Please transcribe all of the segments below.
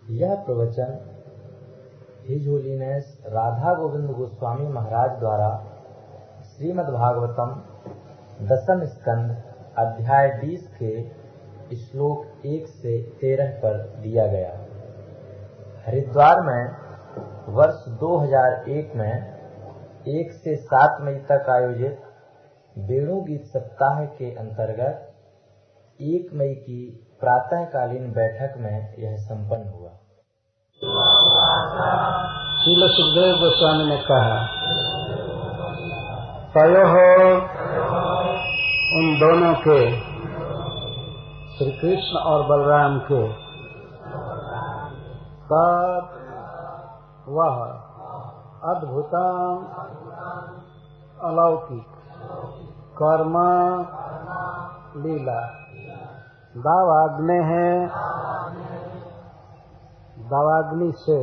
यह प्रवचन his holiness Radha Govind Goswami महाराज द्वारा श्रीमद्भागवतम दसम स्कंद अध्याय 20 के श्लोक 1 से 13 पर दिया गया। हरिद्वार में वर्ष 2001 में 1 से 7 मई तक आयोजित वेणु गीत सप्ताह के अंतर्गत 1 मई की प्रातःकालीन बैठक में यह संपन्न हुआ। श्रील सुखदेव गोस्वामी ने कहा, तयोः उन दोनों के, श्री कृष्ण और बलराम के, तब वह अद्भुतम अलौकिक कर्म लीला दावाग्नि है, दावाग्नि से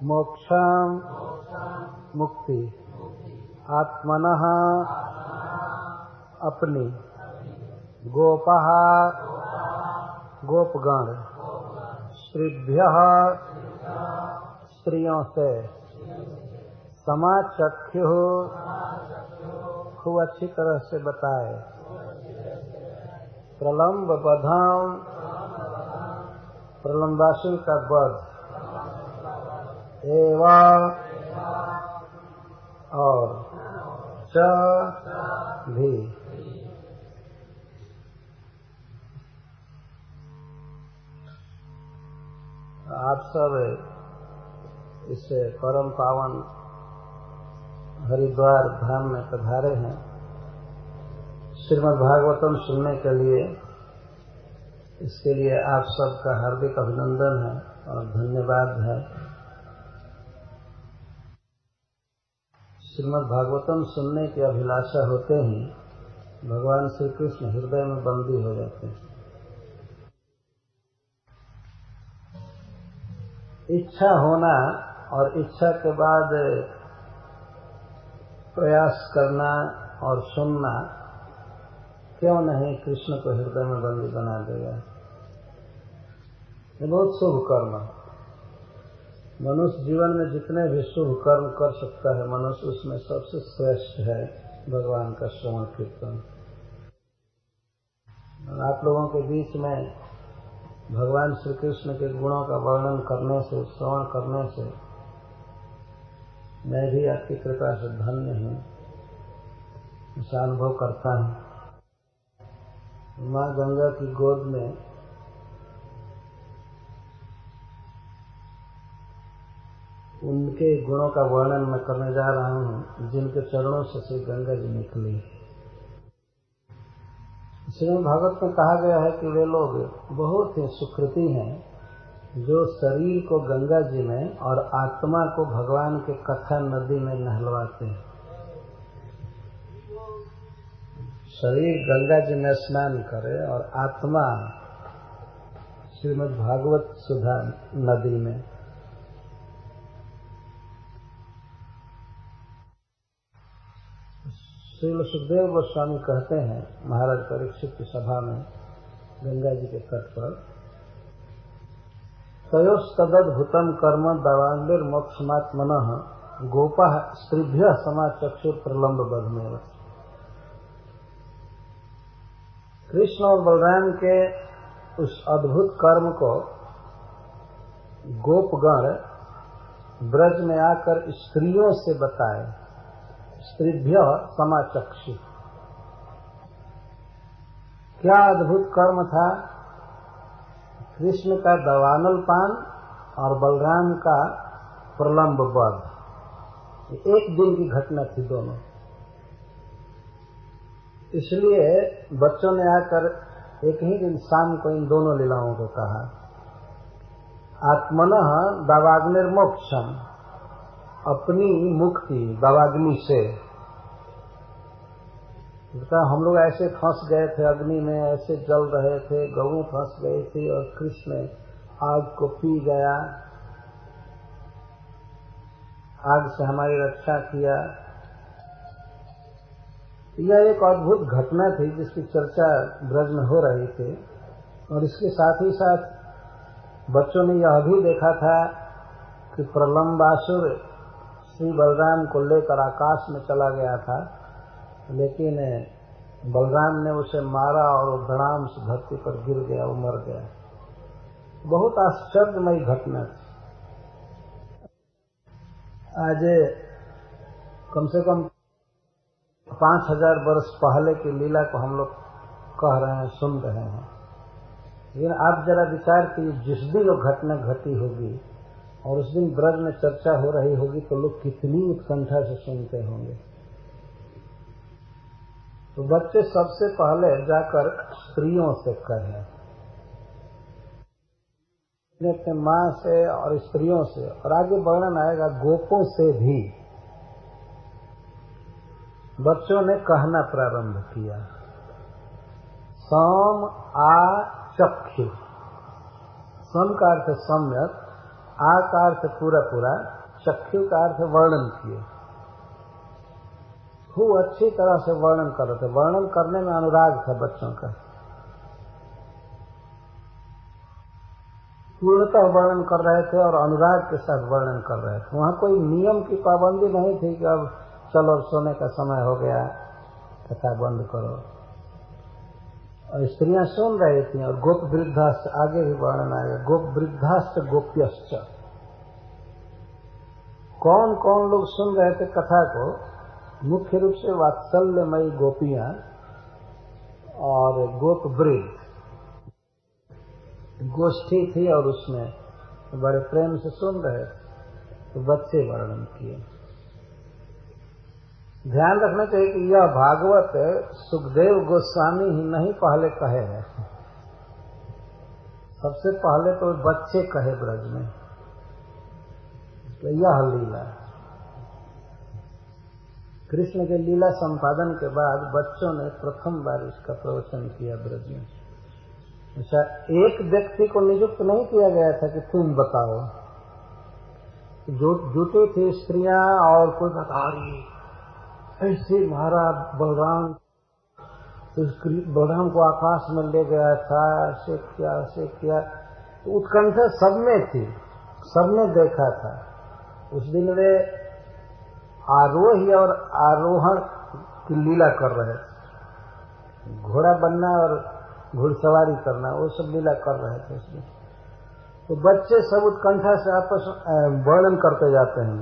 मोक्षम मुक्ति आत्मनः अपनी गोपः गोपगण स्त्रीभ्यः स्त्रियों से समाचख्यु खूब अच्छी तरह से बताए, प्रलम्ब बधम प्रलम्बासुर का वध एवं और च भी आप सब इसे परम पावन हरिद्वार धाम में पधारे हैं श्रीमद् भागवतम सुनने के लिए। इसके लिए आप सबका हार्दिक अभिनंदन है और धन्यवाद है। श्रीमद् भागवतम सुनने की अभिलाषा होते ही भगवान श्री कृष्ण हृदय में बंदी हो जाते हैं। इच्छा होना और इच्छा के बाद प्रयास करना और सुनना क्यों नहीं कृष्ण को हृदय में बंदी बना देगा। ये बहुत शुभ कर्म। मनुष्य जीवन में जितने भी शुभ कर्म कर सकता है मनुष्य, उसमें सबसे श्रेष्ठ है भगवान का श्रवण कीर्तन। आप लोगों के बीच में भगवान श्री कृष्ण के गुणों का वर्णन करने से, श्रवण करने से मैं भी आपकी कृपा से धन्य हूँ, ऐसा अनुभव करता हूँ। माँ गंगा की गोद में उनके गुणों का वर्णन मैं करने जा रहा हूँ जिनके चरणों से श्री गंगा जी निकली। श्रीमद् भागवत में कहा गया है कि वे लोग बहुत ही सुकृति हैं जो शरीर को गंगा जी में और आत्मा को भगवान के कथा नदी में नहलवाते हैं। शरीर गंगा जी में स्नान करे और आत्मा श्रीमद् भागवत सुधा नदी में। श्री सुखदेव गोस्वामी कहते हैं महाराज परीक्षित की सभा में गंगा जी के तट पर, तयोस्तदद्भुतम कर्म दावांगिर मोक्षमात्मनः गोपाः स्त्रीभ्यः समाचक्षुर प्रलम्ब बधमेव। कृष्ण और बलराम के उस अद्भुत कर्म को गोपगण ब्रज में आकर स्त्रियों से बताए। स्त्रीभ्य समाचक्षु, क्या अद्भुत कर्म था। कृष्ण का दवानल पान और बलराम का प्रलम्ब वध, एक दिन की घटना थी दोनों। इसलिए बच्चों ने आकर एक ही दिन शाम को इन दोनों लीलाओं को कहा, आत्मनः दावाग्निर्मोक्षम, अपनी मुक्ति दावाग्नि से। हम लोग ऐसे फंस गए थे अग्नि में, ऐसे जल रहे थे, गऊ फंस गई थी और कृष्ण आग को पी गया, आग से हमारी रक्षा किया। यह एक अद्भुत घटना थी जिसकी चर्चा ब्रज में हो रही थी और इसके साथ ही साथ बच्चों ने यह भी देखा था कि प्रलंबासुर श्री बलराम को लेकर आकाश में चला गया था, लेकिन बलराम ने उसे मारा और वो धड़ाम से धरती पर गिर गया, वो मर गया। बहुत आश्चर्यमयी घटना थी। आज कम से कम 5000 वर्ष पहले की लीला को हम लोग कह रहे हैं, सुन रहे हैं, लेकिन आप जरा विचार कीजिए, जिस दिन वो घटना घटी होगी और उस दिन ब्रज में चर्चा हो रही होगी तो लोग कितनी उत्कंठा से सुनते होंगे। तो बच्चे सबसे पहले जाकर स्त्रियों से कहें, अपने माँ से और स्त्रियों से, और आगे वर्णन आएगा गोपों से भी बच्चों ने कहना प्रारंभ किया। सम आ चक्षु, सम का अर्थ सम्यक, आ का अर्थ पूरा पूरा, चक्षु का अर्थ वर्णन किए। खूब अच्छी तरह से वर्णन कर रहे थे। वर्णन करने में अनुराग था बच्चों का, पूर्णतः वर्णन कर रहे थे और अनुराग के साथ वर्णन कर रहे थे। वहां कोई नियम की पाबंदी नहीं थी कि अब चलो सोने का समय हो गया, कथा बंद करो। और स्त्रियां सुन रही थी, और गोप वृद्धाश्च, आगे भी वर्णन आएगा, गोप वृद्धाश्च गोप्यश्च। कौन कौन लोग सुन रहे थे कथा को? मुख्य रूप से वात्सल्यमयी गोपियां और गोप वृद्ध। गोष्ठी थी और उसमें बड़े प्रेम से सुन रहे थे। तो बच्चे वर्णन किए। ध्यान रखना चाहिए कि यह भागवत सुखदेव गोस्वामी ही नहीं पहले कहे हैं, सबसे पहले तो बच्चे कहे ब्रज में। तो यह लीला कृष्ण के लीला संपादन के बाद बच्चों ने प्रथम बार इसका प्रवचन किया ब्रज में। अच्छा, एक व्यक्ति को नियुक्त नहीं किया गया था कि तुम बताओ। जो जुटी थी स्त्रियां और कोई बता रही ऐसे महाराज बलराम, बलराम को आकाश में ले गया था, ऐसे किया। तो उत्कंठा सब में थी, सबने देखा था। उस दिन वे आरोही और आरोहण की लीला कर रहे थे, घोड़ा बनना और घुड़सवारी करना, वो सब लीला कर रहे थे उसमें। तो बच्चे सब उत्कंठा से आपस वर्णन करते जाते हैं।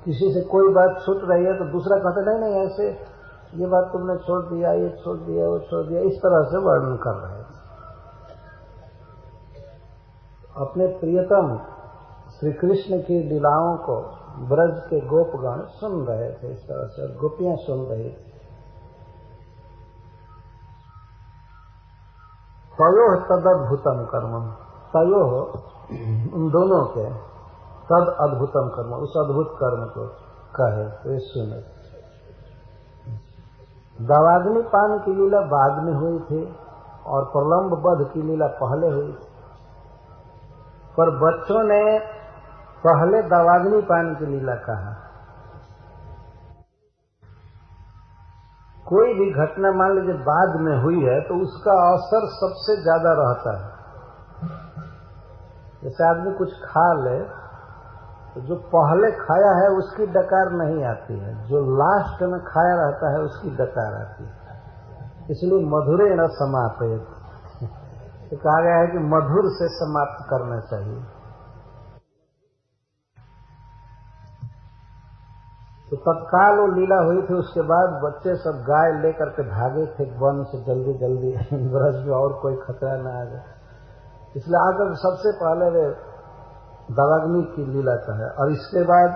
किसी से कोई बात छूट रही है तो दूसरा कहते नहीं ऐसे, ये बात तुमने छोड़ दिया, ये छोड़ दिया, वो छोड़ दिया, इस तरह से वर्णन कर रहे थे। अपने प्रियतम श्री कृष्ण की लीलाओं को ब्रज के गोपगण सुन रहे थे इस तरह से, गोपियां सुन रही थी। तयोः तद अद्भुतम कर्म, तयोः उन दोनों के, तद अद्भुतम कर्म, उस अद्भुत कर्म को कहे तो सुने। दावाग्नि पान की लीला बाद में हुई थी और प्रलंब वध की लीला पहले हुई थी, पर बच्चों ने पहले दावाग्नि पान की लीला कहा। कोई भी घटना मान लीजिए बाद में हुई है तो उसका असर सबसे ज्यादा रहता है। जैसे आदमी कुछ खा ले तो जो पहले खाया है उसकी डकार नहीं आती है, जो लास्ट में खाया रहता है उसकी डकार आती है। इसलिए मधुरेण समापयेत्, तो कहा गया है कि मधुर से समाप्त करना चाहिए। तो तत्काल वो लीला हुई थी। उसके बाद बच्चे सब गाय लेकर के भागे थे वन से जल्दी जल्दी, ब्रज में और कोई खतरा न आ जाए, इसलिए आकर सबसे पहले वे दावाग्नि की लीला का है और इसके बाद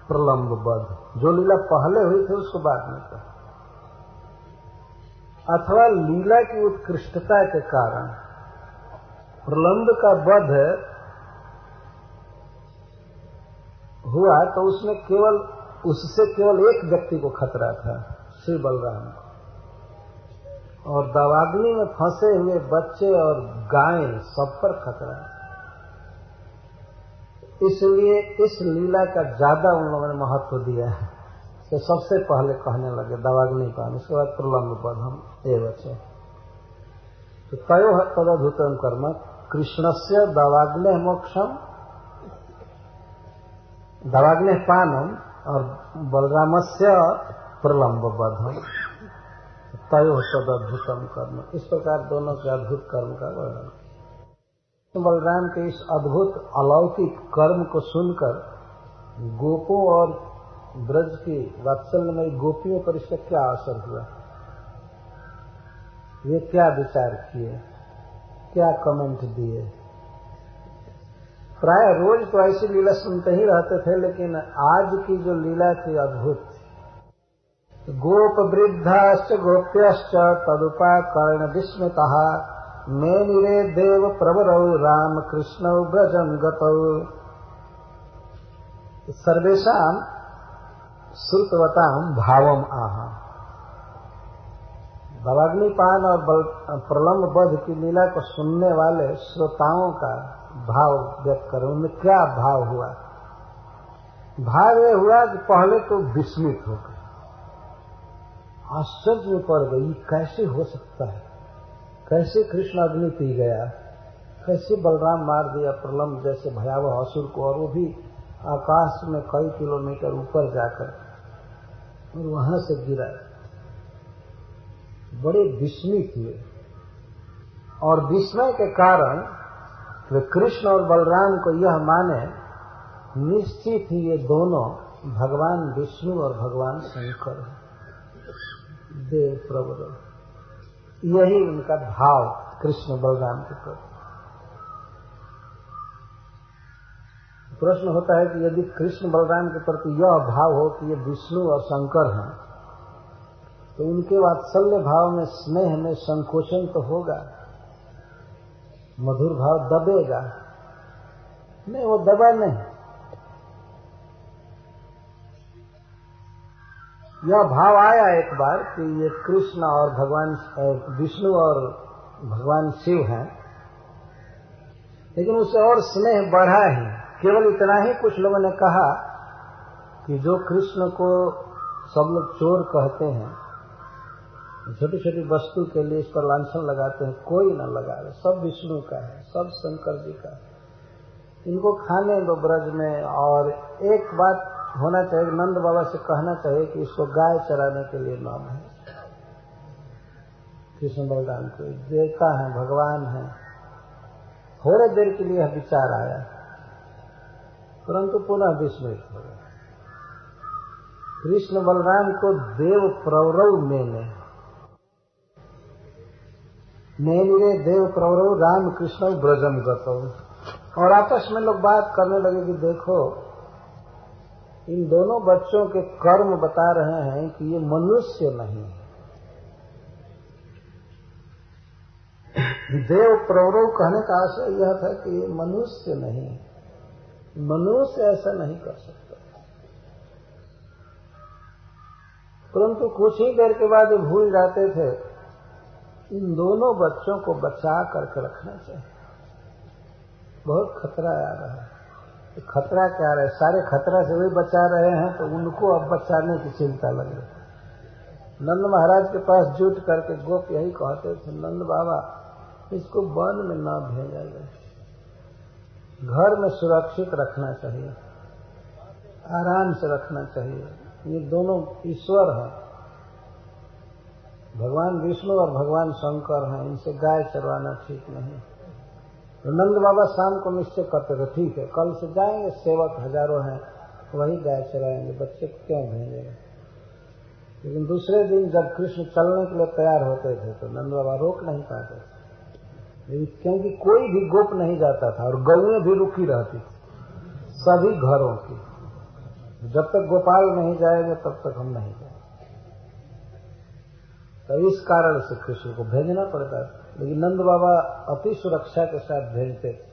प्रलंब वध, जो लीला पहले हुई थी उसको बाद में कहा। अथवा लीला की उत्कृष्टता के कारण प्रलंब का वध हुआ तो उसमें उससे केवल एक व्यक्ति को खतरा था, श्री बलराम को, और दावाग्नि में फंसे हुए बच्चे और गायें सब पर खतरा। इसलिए इस लीला का ज्यादा उन लोगों ने महत्व दिया है, तो सबसे पहले कहने लगे दावाग्नि पान, उसके बाद प्रलंब पद हम ये बचे। तो तयोः तदद्भुतम कर्म कृष्णस्य दवाग्ने मोक्षम दवाग्ने पानम और बलरामस्य प्रलम्ब बधम तयो तदद्भुतम कर्म। इस प्रकार दोनों के अद्भुत कर्म का वर्णन। तो बलराम के इस अद्भुत अलौकिक कर्म को सुनकर गोपों और ब्रज की वात्सल्यमयी गोपियों पर इसका क्या असर हुआ, ये क्या विचार किए, क्या कमेंट दिए। प्राय रोज तो ऐसी लीला सुनते ही रहते थे, लेकिन आज की जो लीला थी अद्भुत। गोप वृद्धाश्च गोप्यश्च तदुपाकर्ण विस्मितः मेनिरे देव प्रवरौ राम कृष्णौ ब्रजं गतौ। सर्वेषां श्रुतवतां भावम आह। दवाग्निपान और प्रलम्ब वध की लीला को सुनने वाले श्रोताओं का भाव व्यक्त करें। उनमें क्या भाव हुआ? भाव ये हुआ कि पहले तो विस्मित हो गए, आश्चर्य में पड़ गई, कैसे हो सकता है, कैसे कृष्ण अग्नि पी गया, कैसे बलराम मार दिया प्रलम्ब जैसे भयावह असुर को, और वो भी आकाश में कई किलोमीटर ऊपर जाकर, और वहां से गिरा। बड़े विस्मित हुए, और विस्मय के कारण वे कृष्ण और बलराम को यह माने निश्चित ही ये दोनों भगवान विष्णु और भगवान शंकर हैं, देव प्रवर। यही उनका भाव कृष्ण बलराम के प्रति। प्रश्न होता है कि यदि कृष्ण बलराम के प्रति यह भाव हो कि ये विष्णु और शंकर हैं, तो उनके वात्सल्य भाव में, स्नेह में संकोचन तो होगा, मधुर भाव दबेगा नहीं, वो दबा नहीं। यह भाव आया एक बार कि ये कृष्ण और भगवान विष्णु और भगवान शिव हैं, लेकिन उससे और स्नेह बढ़ा ही। केवल इतना ही कुछ लोगों ने कहा कि जो कृष्ण को सब लोग चोर कहते हैं, छोटी छोटी वस्तु के लिए इस पर लांछन लगाते हैं, कोई न लगावे, सब विष्णु का है, सब शंकर जी का है। इनको खाने दो ब्रज में। और एक बात होना चाहिए, नंद बाबा से कहना चाहिए कि इसको गाय चराने के लिए नाम है। कृष्ण बलराम को देवता है, भगवान है। थोड़े देर के लिए यह विचार आया, परंतु पुनः विस्मित हो गए। कृष्ण बलराम को देव प्रवरौ मेने देव प्रवरौ राम कृष्ण ब्रजम गतौ। और आपस में लोग बात करने लगे कि देखो, इन दोनों बच्चों के कर्म बता रहे हैं कि ये मनुष्य नहीं है। देव प्रवरौ कहने का आशय यह था कि ये मनुष्य नहीं है, मनुष्य ऐसा नहीं कर सकता। परंतु कुछ ही देर के बाद भूल जाते थे, इन दोनों बच्चों को बचा करके रखना चाहिए, बहुत खतरा आ रहा है। खतरा क्या रहा है? सारे खतरा से वही बचा रहे हैं, तो उनको अब बचाने की चिंता लग रही। नंद महाराज के पास जुट करके गोप यही कहते थे, नंद बाबा इसको वन में न भेजा जाए, घर में सुरक्षित रखना चाहिए, आराम से रखना चाहिए। ये दोनों ईश्वर हैं, भगवान विष्णु और भगवान शंकर हैं, इनसे गाय चरवाना ठीक नहीं। तो नंद बाबा शाम को निश्चय करते थे, ठीक है कल से जाएंगे, सेवक हजारों हैं, वही गाय चराएंगे, बच्चे क्यों भेजेंगे। लेकिन दूसरे दिन जब कृष्ण चलने के लिए तैयार होते थे तो नंद बाबा रोक नहीं पाते थे, लेकिन क्योंकि कोई भी गोप नहीं जाता था और गौएं भी रुकी रहती थी सभी घरों की। जब तक गोपाल नहीं जाएंगे तब तक हम नहीं जाएंगे। तो इस कारण से कृष्ण को भेजना पड़ता था। लेकिन नंद बाबा अति सुरक्षा के साथ भेजते थे।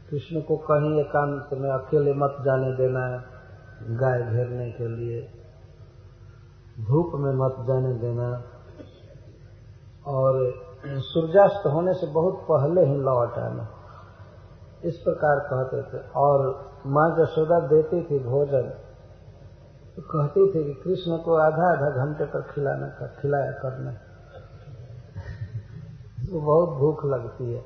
कृष्ण को कहीं एकांत में अकेले मत जाने देना, गाय घेरने के लिए धूप में मत जाने देना, और सूर्यास्त होने से बहुत पहले ही लौट आना, इस प्रकार कहते थे। और माँ यशोदा देती थी भोजन, तो कहती थी कि कृष्ण को आधा आधा घंटे तक खिलाया करना, तो बहुत भूख लगती है।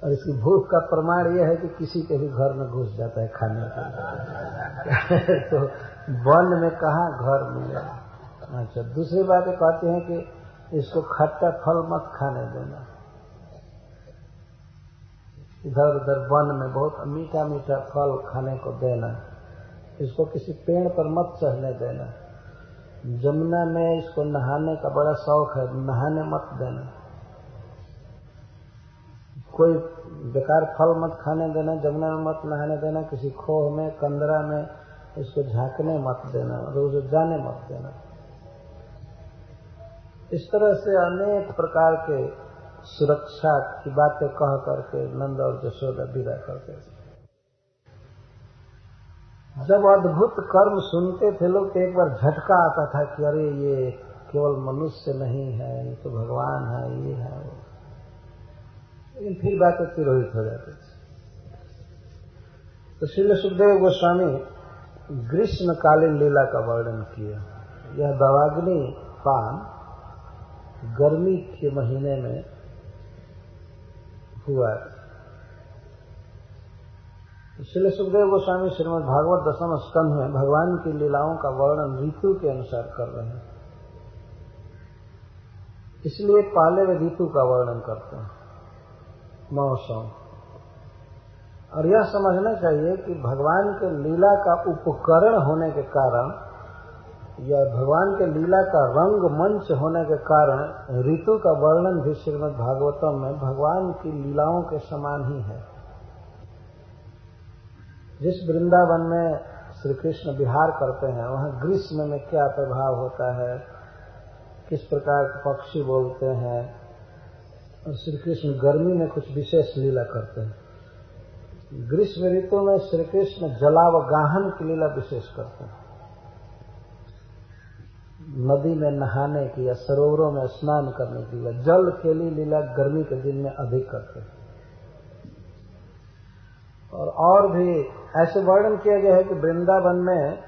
और इसकी भूख का प्रमाण यह है कि किसी के भी घर में घुस जाता है खाने के लिए। तो वन में कहाँ घर मिला। अच्छा, दूसरी बात ये कहते हैं कि इसको खट्टा फल मत खाने देना। इधर उधर वन में बहुत मीठा मीठा फल खाने को देना। इसको किसी पेड़ पर मत चढ़ने देना। जमुना में इसको नहाने का बड़ा शौक है, नहाने मत देना। कोई बेकार फल मत खाने देना, जमुना में मत नहाने देना, किसी खोह में कंदरा में इसको झांकने मत देना, रोज जाने मत देना। इस तरह से अनेक प्रकार के सुरक्षा की बातें कह करके नंद और यशोदा विदा करते थे। जब अद्भुत कर्म सुनते थे लोग तो एक बार झटका आता था कि अरे ये केवल मनुष्य नहीं है, ये तो भगवान है, ये है वो। लेकिन फिर बातें तिरोहित हो जाती थी। तो श्री सुखदेव गोस्वामी ग्रीष्मकालीन लीला का वर्णन किया। यह दवाग्नि पान गर्मी के महीने में हुआ। श्री सुखदेव गोस्वामी श्रीमद् भागवत दशम स्कंध में भगवान की लीलाओं का वर्णन ऋतु के अनुसार कर रहे हैं। इसलिए पहले वे ऋतु का वर्णन करते हैं, मौसम। और यह समझना चाहिए कि भगवान के लीला का उपकरण होने के कारण या भगवान के लीला का रंग मंच होने के कारण ऋतु का वर्णन भी श्रीमद् भागवतम में भगवान की लीलाओं के समान ही है। जिस वृंदावन में श्री कृष्ण विहार करते हैं वहां ग्रीष्म में क्या प्रभाव होता है, किस प्रकार के पक्षी बोलते हैं, और श्री कृष्ण गर्मी में कुछ विशेष लीला करते हैं। ग्रीष्म ऋतु में श्री कृष्ण जलावगाहन की लीला विशेष करते हैं। नदी में नहाने की या सरोवरों में स्नान करने की लीला, जल खेली लीला गर्मी के दिन में अधिक करते हैं। और भी ऐसे वर्णन किया गया है कि वृंदावन में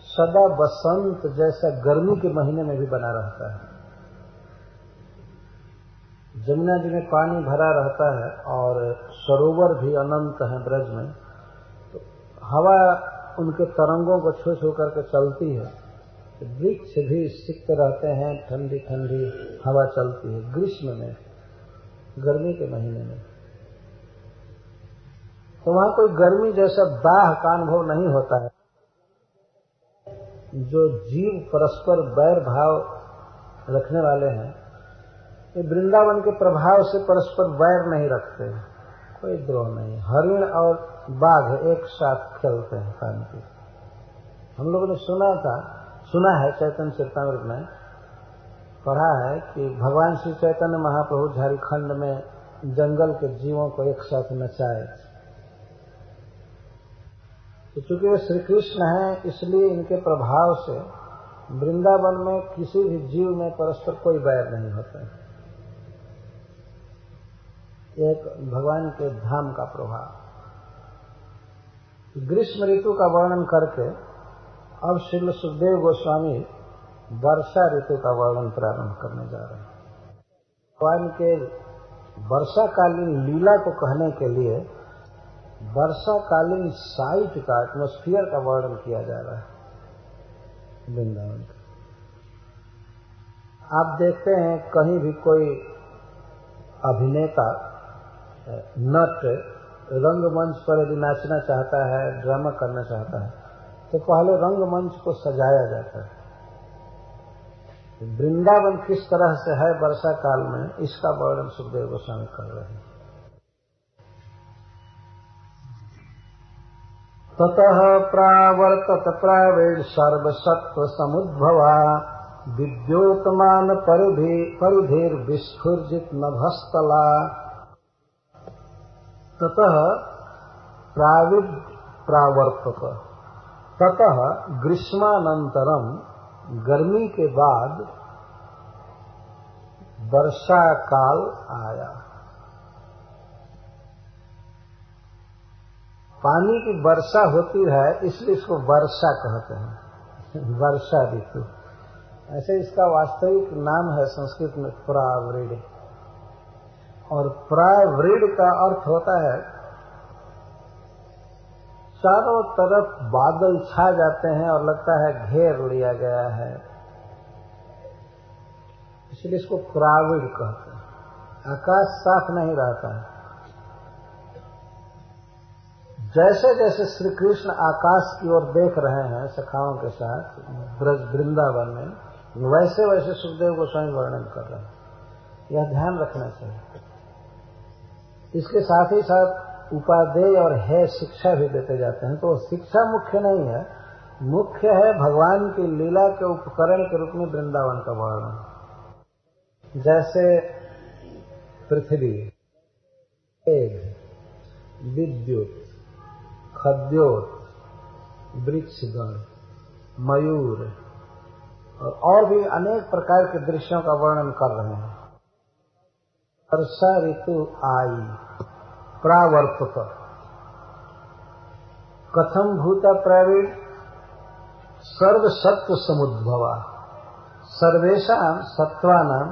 सदा बसंत जैसा गर्मी के महीने में भी बना रहता है। जमुना जी में पानी भरा रहता है और सरोवर भी अनंत है ब्रज में, तो हवा उनके तरंगों को छू छू करके चलती है। तो वृक्ष भी सिक्त रहते हैं, ठंडी ठंडी हवा चलती है ग्रीष्म में, गर्मी के महीने में। तो वहां कोई गर्मी जैसा दाह का अनुभव नहीं होता है। जो जीव परस्पर बैर भाव रखने वाले हैं ये वृंदावन के प्रभाव से परस्पर वैर नहीं रखते, कोई द्रोह नहीं। हरिण और बाघ एक साथ खेलते हैं शांति। हम लोगों ने सुना है चैतन्य चरितमृत में पढ़ा है कि भगवान श्री चैतन्य महाप्रभु झारखंड में जंगल के जीवों को एक साथ नचाए। तो चूंकि वे श्री कृष्ण हैं इसलिए इनके प्रभाव से वृंदावन में किसी भी जीव में परस्पर कोई बैर नहीं होता है। एक भगवान के धाम का प्रभाव। ग्रीष्म ऋतु का वर्णन करके अब श्री सुखदेव गोस्वामी वर्षा ऋतु का वर्णन प्रारंभ करने जा रहे हैं। भगवान के वर्षाकालीन लीला को कहने के लिए वर्षाकालीन साइट का, एटमॉस्फियर का वर्णन किया जा रहा है वृंदावन का। आप देखते हैं कहीं भी कोई अभिनेता नट रंगमंच पर यदि नाचना चाहता है, ड्रामा करना चाहता है, तो पहले रंगमंच को सजाया जाता है। वृंदावन किस तरह से है वर्षा काल में, इसका वर्णन सुखदेव गोस्वामी कर रहे हैं। ततः प्रावर्तत प्रावेण सर्वसत्व समुद्भवा विद्योतमान परिधेर विस्फुर्जित नभस्तला। ततः प्रावर्तत, ततः ग्रीष्मानंतरम, गर्मी के बाद वर्षा काल आया। पानी की वर्षा होती है इसलिए इसको वर्षा कहते हैं, वर्षा ऋतु। ऐसे इसका वास्तविक नाम है संस्कृत में प्रावृड। और प्रावृड का अर्थ होता है चारों तरफ बादल छा जाते हैं और लगता है घेर लिया गया है, इसलिए इसको प्रावृड कहते हैं। आकाश साफ नहीं रहता है। जैसे जैसे श्री कृष्ण आकाश की ओर देख रहे हैं सखाओं के साथ ब्रज वृंदावन में, वैसे वैसे सुखदेव गोस्वामी वर्णन कर रहे हैं। यह ध्यान रखना चाहिए। इसके साथ ही साथ उपादेय और है शिक्षा भी देते जाते हैं। तो शिक्षा मुख्य नहीं है, मुख्य है भगवान की लीला के उपकरण के रूप में वृंदावन का वर्णन। जैसे पृथ्वी, तेज, विद्युत, खद्योत, वृक्षगण, मयूर और भी अनेक प्रकार के दृश्यों का वर्णन कर रहे हैं। वर्षा ऋतु आई, प्रावर्तत, कथम भूता प्रवीण, सर्व सत्व समुद्भवा, सर्वेषां सत्वानां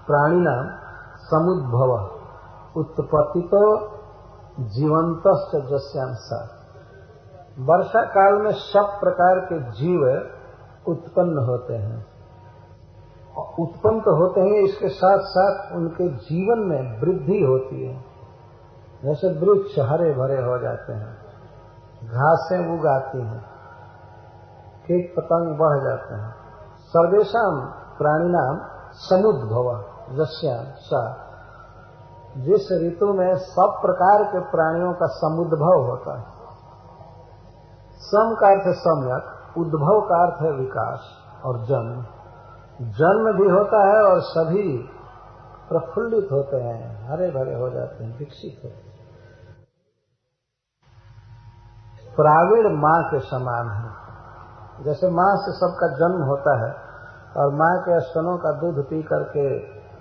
प्राणिनां समुद्भव, उत्पत्तितो जीवंतश्च जस्यां सा। वर्षा काल में सब प्रकार के जीव उत्पन्न होते हैं। उत्पन्न तो होते हैं, इसके साथ साथ उनके जीवन में वृद्धि होती है। जैसे वृक्ष हरे भरे हो जाते हैं, घासें उगाती हैं, कीट पतंग बढ़ जाते हैं। सर्वेषां प्राणिनां समुद्भव जस्यां सा। जिस ऋतु में सब प्रकार के प्राणियों का समुद्भव होता है। सम का अर्थ सम्यक, उद्भव का अर्थ है विकास और जन्म। जन्म भी होता है और सभी प्रफुल्लित होते हैं, हरे भरे हो जाते हैं, विकसित होते हैं। प्रावीण माँ के समान है। जैसे माँ से सबका जन्म होता है और माँ के स्तनों का दूध पी करके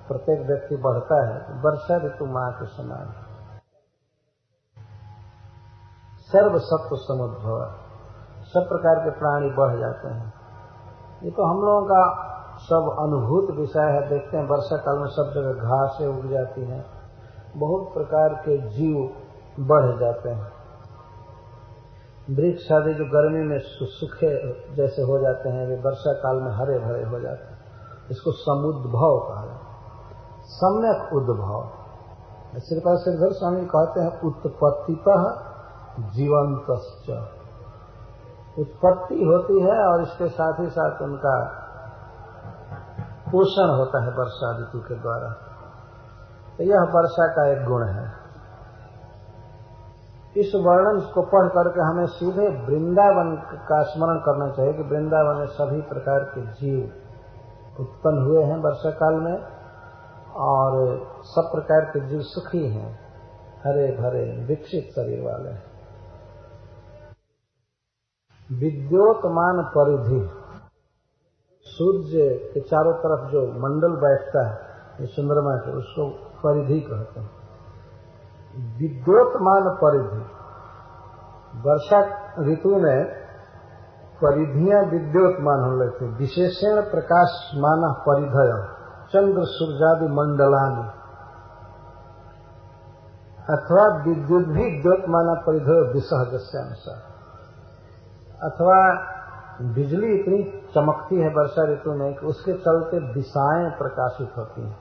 प्रत्येक व्यक्ति बढ़ता है, वर्षा ऋतु माँ के समान है। सर्व सत्व समुद्भव, सब प्रकार के प्राणी बढ़ जाते हैं। ये तो हम लोगों का सब अनुभूत विषय है। देखते हैं वर्षा काल में सब जगह घासें उग जाती हैं, बहुत प्रकार के जीव बढ़ जाते हैं। वृक्ष आदि जो गर्मी में सूखे जैसे हो जाते हैं, वे वर्षा काल में हरे भरे हो जाते हैं। इसको समुद्भव कहा जाता है, सम्यक उद्भव। श्रीपाद श्रीधर स्वामी कहते हैं उत्पत्तितः जीवंतश्च। उत्पत्ति होती है और इसके साथ ही साथ उनका पोषण होता है वर्षा ऋतु के द्वारा। तो यह वर्षा का एक गुण है। इस वर्णन को पढ़ करके हमें सीधे वृंदावन का स्मरण करना चाहिए कि वृंदावन में सभी प्रकार के जीव उत्पन्न हुए हैं वर्षा काल में और सब प्रकार के जीव सुखी हैं, हरे भरे विकसित शरीर वाले हैं। विद्योतमान परिधि, सूर्य के चारों तरफ जो मंडल बैठता है चंद्रमा के, उसको परिधि कहते हैं। विद्योतमान परिधि, वर्षा ऋतु में परिधियां विद्योतमान होने लगती। विशेषण प्रकाशमान परिधय चंद्र सूर्यादि मंडलानि, अथवा विद्युत भी विद्योतमान परिधय दिशा जस्यानुसार। अथवा बिजली इतनी चमकती है वर्षा ऋतु में कि उसके चलते दिशाएं प्रकाशित होती हैं।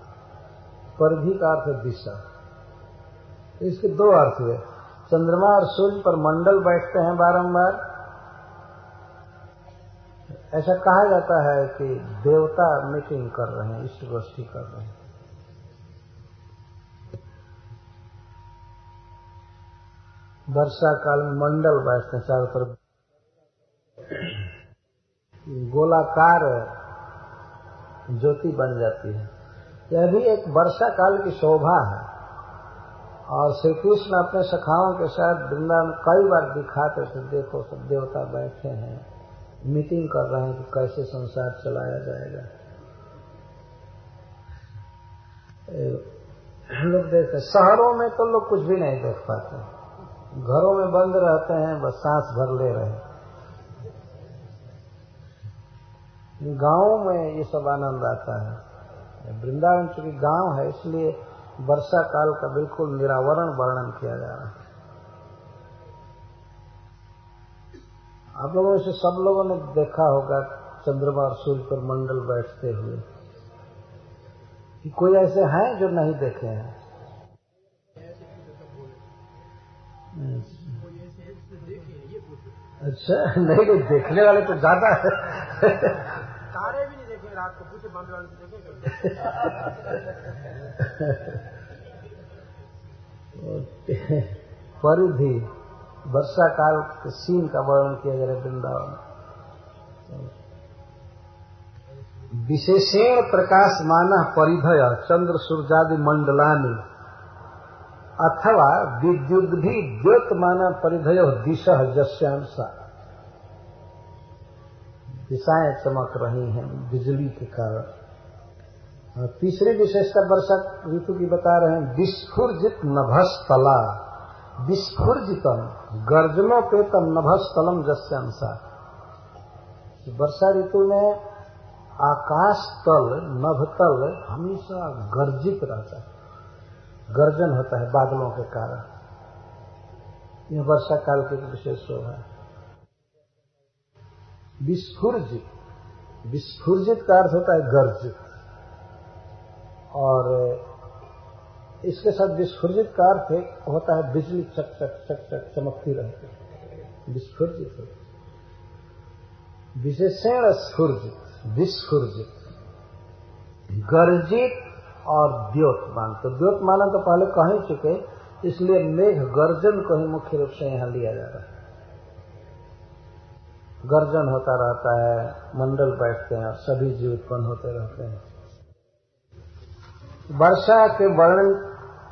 परिधि का अर्थ दिशा। इसके दो अर्थ हुए, चंद्रमा और सूर्य पर मंडल बैठते हैं बारंबार। ऐसा कहा जाता है कि देवता मीटिंग कर रहे हैं, इष्ट गोष्ठी कर रहे हैं। वर्षा काल में मंडल बैठते हैं चारों तरफ, गोलाकार ज्योति बन जाती है। यह भी एक वर्षा काल की शोभा है। और श्री कृष्ण अपने सखाओं के साथ वृंदावन कई बार दिखाते थे, देखो सब देवता बैठे हैं, मीटिंग कर रहे हैं कि कैसे संसार चलाया जाएगा। लोग देखते, शहरों में तो लोग कुछ भी नहीं देख पाते, घरों में बंद रहते हैं, बस सांस भर ले रहे हैं। गांवों में ये सब आनंद आता है। वृंदावन चूंकि गांव है, इसलिए वर्षा काल का बिल्कुल निरावरण वर्णन किया जा रहा है। आप लोगों में से सब लोगों ने देखा होगा चंद्रमा और सूर्य पर मंडल बैठते हुए, कि कोई ऐसे हैं जो नहीं देखे हैं? अच्छा, नहीं नहीं, देखने वाले तो ज्यादा है। तारे भी नहीं देखे रात को, पूछे बॉम्बे वाले से देखे। परिधि वर्षा काल के सीन का वर्णन किया जा रहा है वृंदावन। विशेषेण प्रकाशमान परिधय चंद्र सूर्यादि मंडलानि अथवा विद्युत भी द्योतमान परिधय दिशा जस्यांसा, दिशाएं चमक रही हैं बिजली के कारण। तीसरी विशेषता वर्षा ऋतु की बता रहे हैं, विस्फुर्जित नभस्थला, विस्फुर्जितम गर्जनोपेतम नभस्थलम जस्यांसा। वर्षा ऋतु में आकाश तल नभतल हमेशा गर्जित रहता है, गर्जन होता है बादलों के कारण। यह वर्षा काल की विशेष शोभा है। विस्फुर्जित, विस्फुर्जित का अर्थ होता है गर्जित, और इसके साथ विस्फुर्जित का अर्थ होता है बिजली चक चक चक चक चमकती रहती है, विस्फुर्जित होती है। विशेषण स्फुर्जित, विस्फुर्जित, गर्जित और द्योतमान। तो द्योतमान तो पहले कह ही चुके, इसलिए मेघ गर्जन को ही मुख्य रूप से यहां लिया जा रहा है। गर्जन होता रहता है, मंडल बैठते हैं और सभी जीव उत्पन्न होते रहते हैं। वर्षा के वर्णन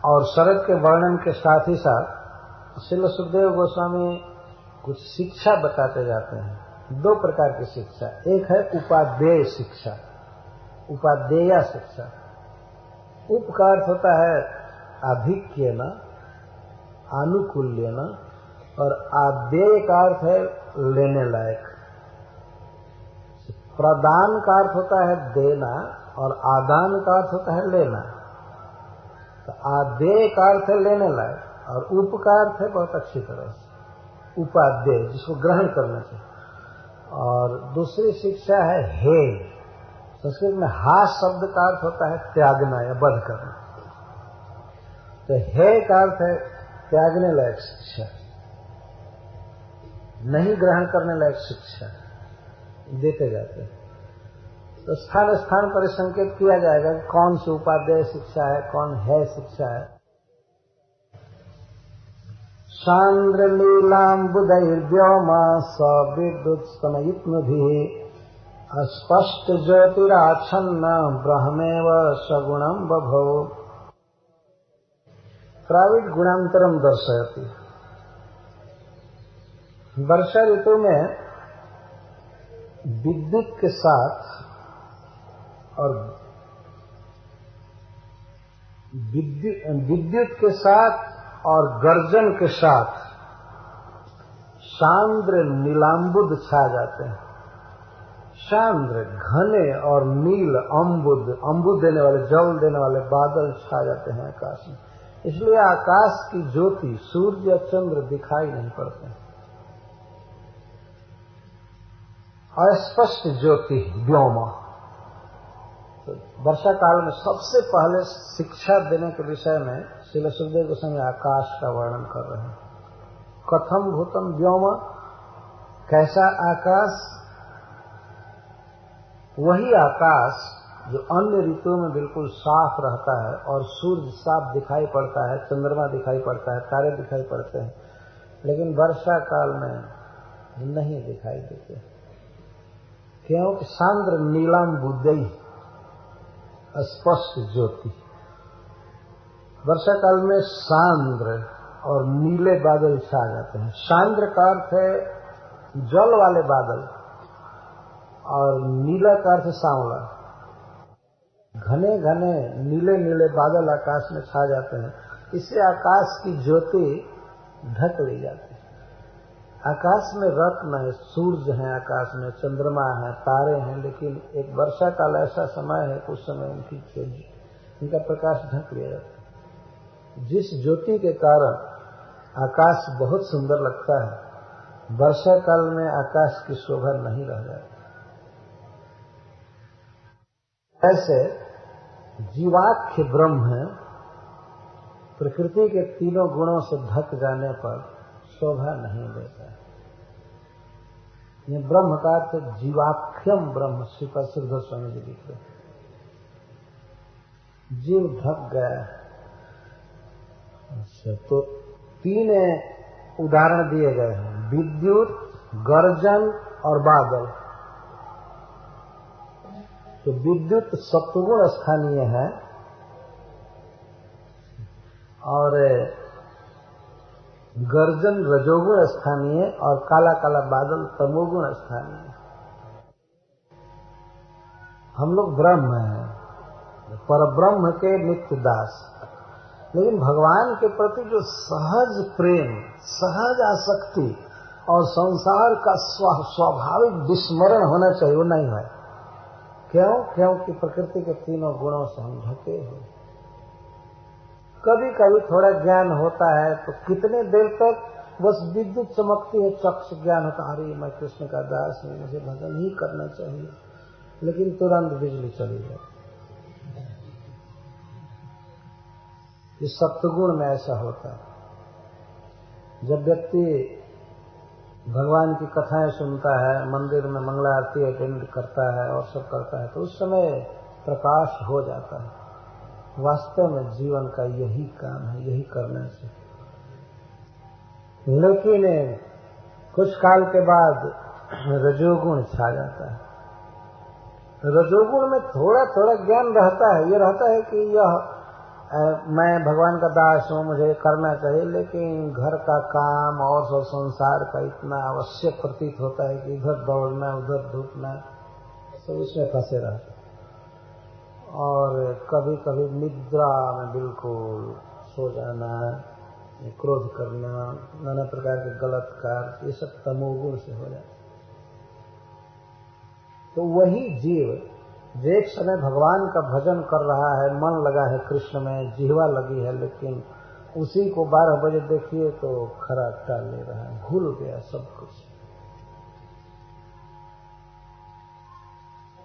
और शरद के वर्णन के साथ ही साथ श्रील सुखदेव गोस्वामी कुछ शिक्षा बताते जाते हैं। दो प्रकार की शिक्षा, एक है उपादेय शिक्षा, उपादेय शिक्षा। उप का अर्थ होता है आधिक्येन, आनुकूल्येन, और आदेय का अर्थ है लेने लायक। प्रदान का अर्थ होता है देना और आदान का अर्थ होता है लेना। तो आदेय का अर्थ है लेने लायक और उप का अर्थ है बहुत अच्छी तरह से उपादेय, जिसको ग्रहण करना चाहिए। और दूसरी शिक्षा है हे। संस्कृत में हा शब्द का अर्थ होता है त्यागना या वध करना। तो हे का अर्थ है त्यागने लायक शिक्षा, नहीं ग्रहण करने लायक शिक्षा देते जाते हैं। तो स्थान स्थान पर संकेत किया जाएगा कि कौन सी उपादेय शिक्षा है, कौन है शिक्षा है। चांद्र नीलांबुदैर्व्योमा सविद्युत स्तमयित्मभिः अस्पष्ट ज्योतिराच्छन्न ब्रह्मेव सगुणं बभौ। प्राविड गुणांतरम दर्शयति। वर्षा ऋतु में विद्युत के साथ और विद्युत के साथ और गर्जन के साथ सांद्र नीलांबुद छा जाते हैं। सांद्र घने और नील अम्बुद, अम्बुद देने वाले, जल देने वाले बादल छा जाते हैं आकाश में। इसलिए आकाश की ज्योति, सूर्य चंद्र दिखाई नहीं पड़ते हैं। अस्पष्ट ज्योति व्योमा। तो वर्षा काल में सबसे पहले शिक्षा देने के विषय में श्रील सुखदेव गोस्वामी आकाश का वर्णन कर रहे हैं। कथम भूतम व्योमा, कैसा आकाश? वही आकाश जो अन्य ऋतुओं में बिल्कुल साफ रहता है और सूर्य साफ दिखाई पड़ता है, चंद्रमा दिखाई पड़ता है, तारे दिखाई पड़ते हैं, लेकिन वर्षा काल में नहीं दिखाई देते। क्योंकि सांद्र नीलांबुदई, स्पष्ट ज्योति। वर्षा काल में सांद्र और नीले बादल छा जाते हैं। सांद्र का अर्थ है जल वाले बादल और नीला का अर्थ सांवला। घने घने नीले नीले बादल आकाश में छा जाते हैं, इससे आकाश की ज्योति ढक ली जाती है। आकाश में रत्न है, सूर्य है, आकाश में चंद्रमा है, तारे हैं, लेकिन एक वर्षा काल ऐसा समय है, कुछ समय उनका प्रकाश ढक लिया जाता है। जिस ज्योति के कारण आकाश बहुत सुंदर लगता है, वर्षा काल में आकाश की शोभा नहीं रह जाती। ऐसे जीवाख्य ब्रह्म प्रकृति के तीनों गुणों से ढक जाने पर शोभा नहीं देता। ये ब्रह्म का अर्थ जीवाख्यम ब्रह्म, श्रीपाद श्रीधर स्वामी जी लिख रहे। जीव ढक गया। अच्छा, तो 3 उदाहरण दिए गए हैं, विद्युत, गर्जन और बादल। तो विद्युत सत्वगुण स्थानीय है और गर्जन रजोगुण स्थानीय और काला काला बादल तमोगुण स्थानीय। हम लोग ब्रह्म हैं, पर ब्रह्म के नित्य दास, लेकिन भगवान के प्रति जो सहज प्रेम, सहज आसक्ति और संसार का स्वाभाविक विस्मरण होना चाहिए, वो नहीं है। क्यों? क्योंकि प्रकृति के तीनों गुणों से हम ढके हुए। कभी कभी थोड़ा ज्ञान होता है तो कितने देर तक बस विद्युत चमकती है, चक्षु ज्ञान होता है, अरे मैं कृष्ण का दास हूं, मुझे भजन ही करना चाहिए, लेकिन तुरंत बिजली चली जाती। इस सत्वगुण में ऐसा होता है। जब व्यक्ति भगवान की कथाएं सुनता है, मंदिर में मंगला आरती अटेंड करता है और सब करता है, तो उस समय प्रकाश हो जाता है। वास्तव में जीवन का यही काम है, यही करना चाहिए। लेकिन कुछ काल के बाद रजोगुण छा जाता है। रजोगुण में थोड़ा थोड़ा ज्ञान रहता है, ये रहता है कि यह मैं भगवान का दास हूँ, मुझे करना चाहिए, लेकिन घर का काम और सब संसार का इतना आवश्यक प्रतीत होता है कि इधर दौड़ना उधर धूपना, सब उसमें फंसे रहते। और कभी कभी निद्रा में बिल्कुल सो जाना, क्रोध करना, नाना प्रकार के गलत कार्य, ये सब तमोगुण से हो जाता। तो वही जीव जो एक समय भगवान का भजन कर रहा है, मन लगा है कृष्ण में, जिह्वा लगी है, लेकिन उसी को 12 बजे देखिए तो खराब टाल ले रहा है, भूल गया सब कुछ।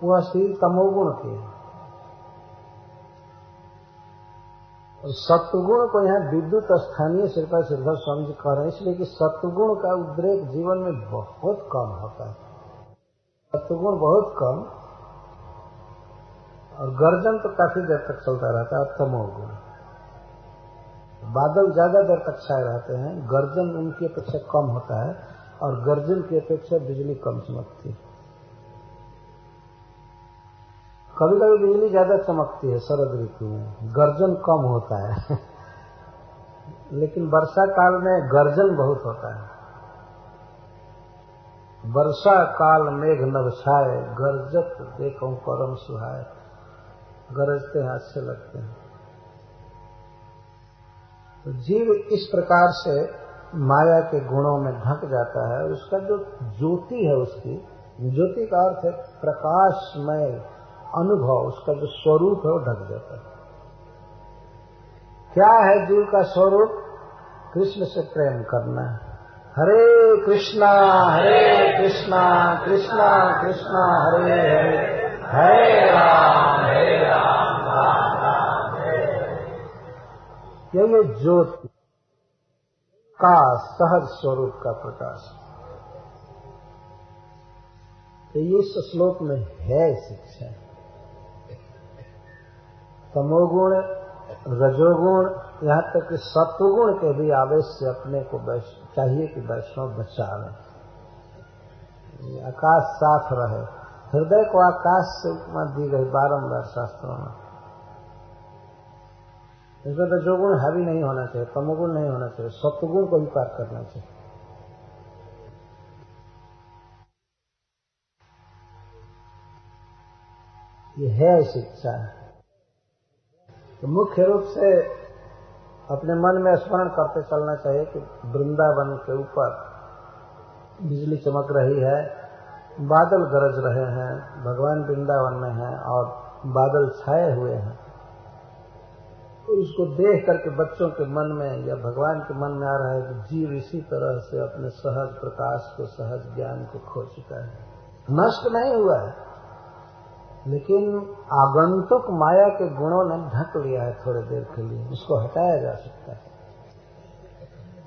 वह स्थिति तमोगुण की है। और सत्वगुण को यहाँ विद्युत स्थानीय श्रीपाद श्रीधर स्वामी जी कह रहे हैं, इसलिए कि सत्वगुण का उद्रेक जीवन में बहुत कम होता है। सत्वगुण बहुत कम, और गर्जन तो काफी देर तक चलता रहता है। तमोगुण, बादल ज्यादा देर तक छाए रहते हैं, गर्जन उनकी अपेक्षा कम होता है, और गर्जन की अपेक्षा बिजली कम चमकती है। कभी कभी बिजली ज्यादा चमकती है शरद ऋतु में, गर्जन कम होता है लेकिन वर्षा काल में गर्जन बहुत होता है। वर्षा काल मेघ नभ छाए, गरजत देखो परम सुहाए। गरजते हैं, अच्छे लगते हैं। तो जीव इस प्रकार से माया के गुणों में ढक जाता है। उसका जो ज्योति है, उसकी ज्योति का अर्थ है प्रकाशमय अनुभव, उसका जो स्वरूप है वो ढक जाता है। क्या है जीव का स्वरूप? कृष्ण से प्रेम करना है। हरे कृष्णा कृष्णा कृष्णा हरे हरे, हरे राम राम राम हरे। ये ज्योति का सहज स्वरूप का प्रकाश। तो ये इस श्लोक में है शिक्षा। तमोगुण, रजोगुण, यहाँ तक कि सत्वगुण के भी आवेश से अपने को चाहिए कि वैष्णव बचा लें। आकाश साफ रहे, हृदय को आकाश से उपमा दी गई बारंबार शास्त्रों में। इसमें रजोगुण हावी नहीं होना चाहिए, तमोगुण नहीं होना चाहिए, सत्वगुण को भी पार करना चाहिए। ये है शिक्षा। तो मुख्य रूप से अपने मन में स्मरण करते चलना चाहिए कि वृंदावन के ऊपर बिजली चमक रही है, बादल गरज रहे हैं, भगवान वृंदावन में हैं और बादल छाए हुए हैं। और उसको देख करके बच्चों के मन में या भगवान के मन में आ रहा है कि जीव इसी तरह से अपने सहज प्रकाश को, सहज ज्ञान को खो चुका है, नष्ट नहीं हुआ है, लेकिन आगंतुक माया के गुणों ने ढक लिया है थोड़ी देर के लिए, उसको हटाया जा सकता है।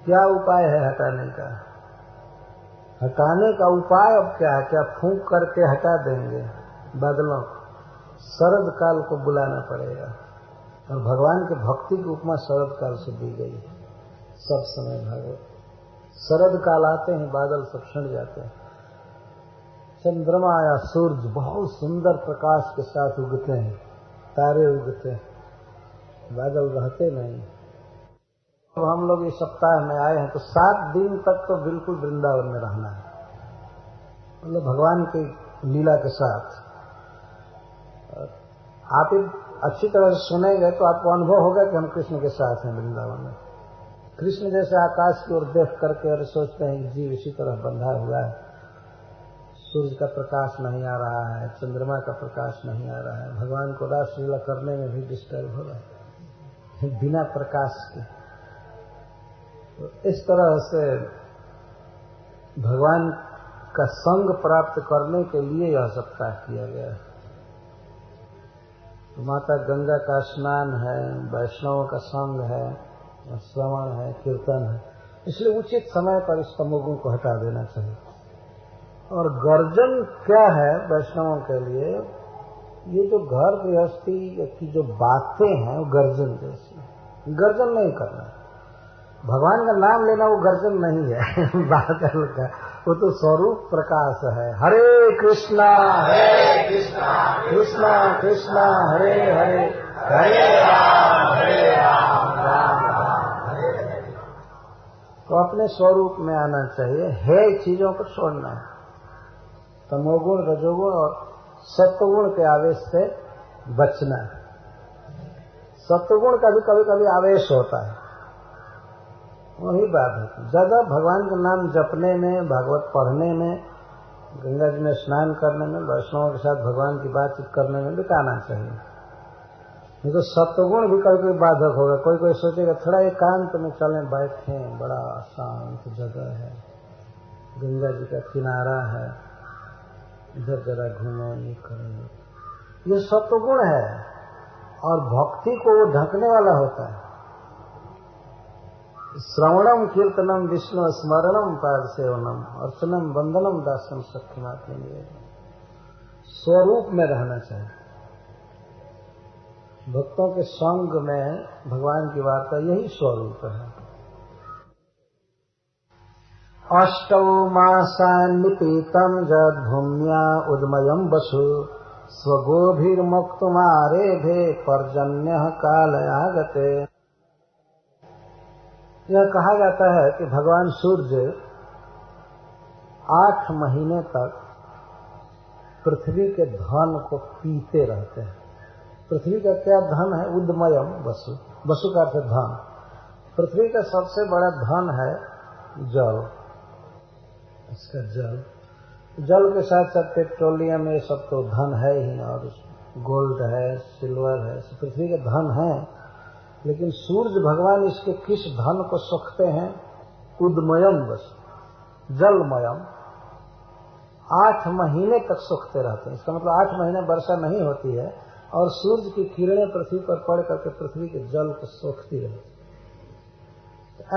क्या उपाय है हटाने का? हटाने का उपाय अब क्या है? क्या फूंक करके हटा देंगे बादलों? शरद काल को बुलाना पड़ेगा, और भगवान के भक्ति की उपमा शरद काल से दी गई है। सब समय भागवत शरद काल आते हैं, बादल सब छंट जाते हैं, चंद्रमा या सूर्य बहुत सुंदर प्रकाश के साथ उगते हैं, तारे उगते हैं, बादल रहते नहीं। तो हम लोग इस सप्ताह में आए हैं तो 7 दिन तक तो बिल्कुल वृंदावन में रहना है, मतलब भगवान की लीला के साथ। आप अच्छी तरह से सुनेंगे तो आपको अनुभव होगा कि हम कृष्ण के साथ हैं वृंदावन में। कृष्ण जैसे आकाश की ओर देख करके और सोचते हैं कि जीव इसी तरह बंधा हुआ है, सूर्य का प्रकाश नहीं आ रहा है, चंद्रमा का प्रकाश नहीं आ रहा है, भगवान को रासलीला करने में भी डिस्टर्ब हो रहा है बिना प्रकाश के। तो इस तरह से भगवान का संग प्राप्त करने के लिए यह सप्ताह किया गया है। तो माता गंगा का स्नान है, वैष्णवों का संग है, श्रवण है, कीर्तन है, इसलिए उचित समय पर इस तमोगुण को हटा देना चाहिए। और गर्जन क्या है वैष्णवों के लिए? ये जो घर गृहस्थी की जो बातें हैं वो गर्जन जैसी, गर्जन नहीं करना। भगवान का नाम लेना वो गर्जन नहीं है बात अलग है, वो तो स्वरूप प्रकाश है। हरे कृष्णा कृष्णा कृष्णा हरे हरे, हरे राम राम राम हरे हरे। तो अपने स्वरूप में आना चाहिए, है चीजों को छोड़ना है। तमोगुण, रजोगुण और सत्वगुण के आवेश से बचना है। सत्वगुण का भी कभी कभी आवेश होता है, वही बात है। ज्यादा भगवान का नाम जपने में, भागवत पढ़ने में, गंगा जी में स्नान करने में, वैष्णवों के साथ भगवान की बातचीत करने में बिताना चाहिए। नहीं तो सत्वगुण भी कभी कभी बाधक होगा। कोई कोई सोचेगा थोड़ा एकांत में चलें, बैठें, बड़ा शांत जगह है, गंगा जी का किनारा है, इधर जरा घूमें, ये करें। ये सत्वगुण है और भक्ति को वो ढकने वाला होता है। श्रवणम कीर्तनम विष्णु स्मरणम पाद सेवनम अर्चनम वंदनम दासम सख्यमात्म। स्वरूप में रहना चाहिए। भक्तों के संग में भगवान की वार्ता, यही स्वरूप है। अष्टौ मासान्निपीतम् जद्भूम्या उद्मयम् वसु स्वगोभिर्मुक्तुमारेभे पर्जन्यः कालयागते। यह कहा जाता है कि भगवान सूर्य 8 महीने तक पृथ्वी के धन को पीते रहते हैं। पृथ्वी का क्या धन है? उद्मयम वसु, वसु का अर्थ धन। पृथ्वी का सबसे बड़ा धन है जल, इसका जल। जल के साथ साथ पेट्रोलियम, ये सब तो धन है ही, और गोल्ड है, सिल्वर है, पृथ्वी के धन है। लेकिन सूर्य भगवान इसके किस धन को सोखते हैं? उद्मयम वसु, जलमयम। 8 महीने तक सोखते रहते हैं। इसका मतलब 8 महीने वर्षा नहीं होती है और सूर्य की किरणें पृथ्वी पर पड़ करके पृथ्वी के जल को सोखती रहती।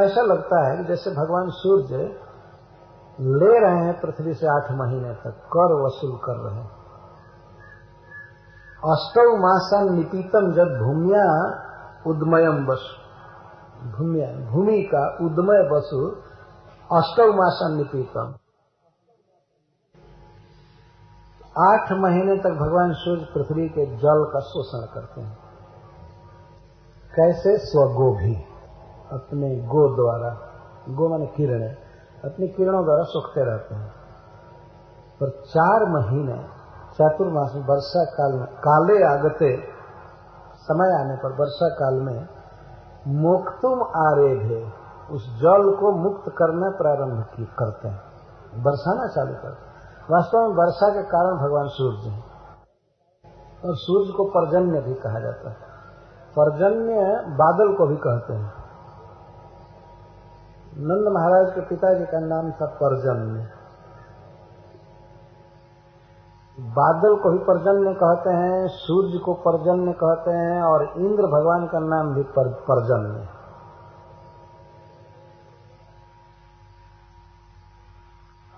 ऐसा लगता है कि जैसे भगवान सूर्य ले रहे हैं पृथ्वी से 8 महीने तक, कर वसूल कर रहे हैं। अष्टौ मासन निपीतम जब भूमिया उद्मयम वसु, भूमि का उद्मय वसु अष्टौ मासन निपीतम। 8 महीने तक भगवान सूर्य पृथ्वी के जल का शोषण करते हैं। कैसे? स्वगोभी, अपने गो द्वारा, गो माने किरणें, अपनी किरणों द्वारा सोखते रहते हैं। पर 4 महीने चातुर्मास में, वर्षा काल में, काले आगते, समय आने पर वर्षा काल में मुक्तुम आरेभे, उस जल को मुक्त करना प्रारंभ करते हैं, बरसाना चालू करते हैं। वास्तव में वर्षा के कारण भगवान सूर्य हैं, और सूर्य को पर्जन्य भी कहा जाता है। पर्जन्य बादल को भी कहते हैं। नंद महाराज के पिताजी का नाम था पर्जन्य। बादल को भी पर्जन्य कहते हैं, सूर्य को पर्जन्य कहते हैं, और इंद्र भगवान का नाम भी पर्जन्य।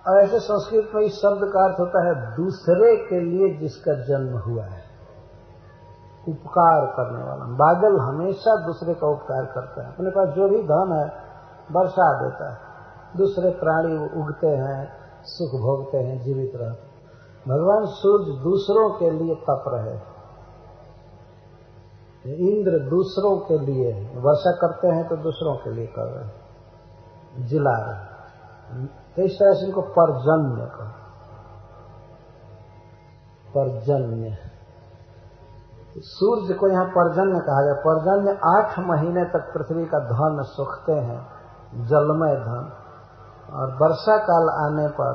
और ऐसे संस्कृत में इस शब्द का अर्थ होता है दूसरे के लिए जिसका जन्म हुआ है, उपकार करने वाला। बादल हमेशा दूसरे का उपकार करता है। अपने पास जो भी धन है वर्षा देता है, दूसरे प्राणी उगते हैं, सुख भोगते हैं, जीवित रहते हैं। भगवान सूर्य दूसरों के लिए तप रहे, इंद्र दूसरों के लिए वर्षा करते हैं तो दूसरों के लिए कर रहे, जिला रहे। इस तरह से इनको पर्जन्य कहा। पर्जन्य, सूर्य को यहाँ पर्जन्य कहा गया। पर्जन्य 8 महीने तक पृथ्वी का धन सोखते हैं, जलमय धन, और वर्षा काल आने पर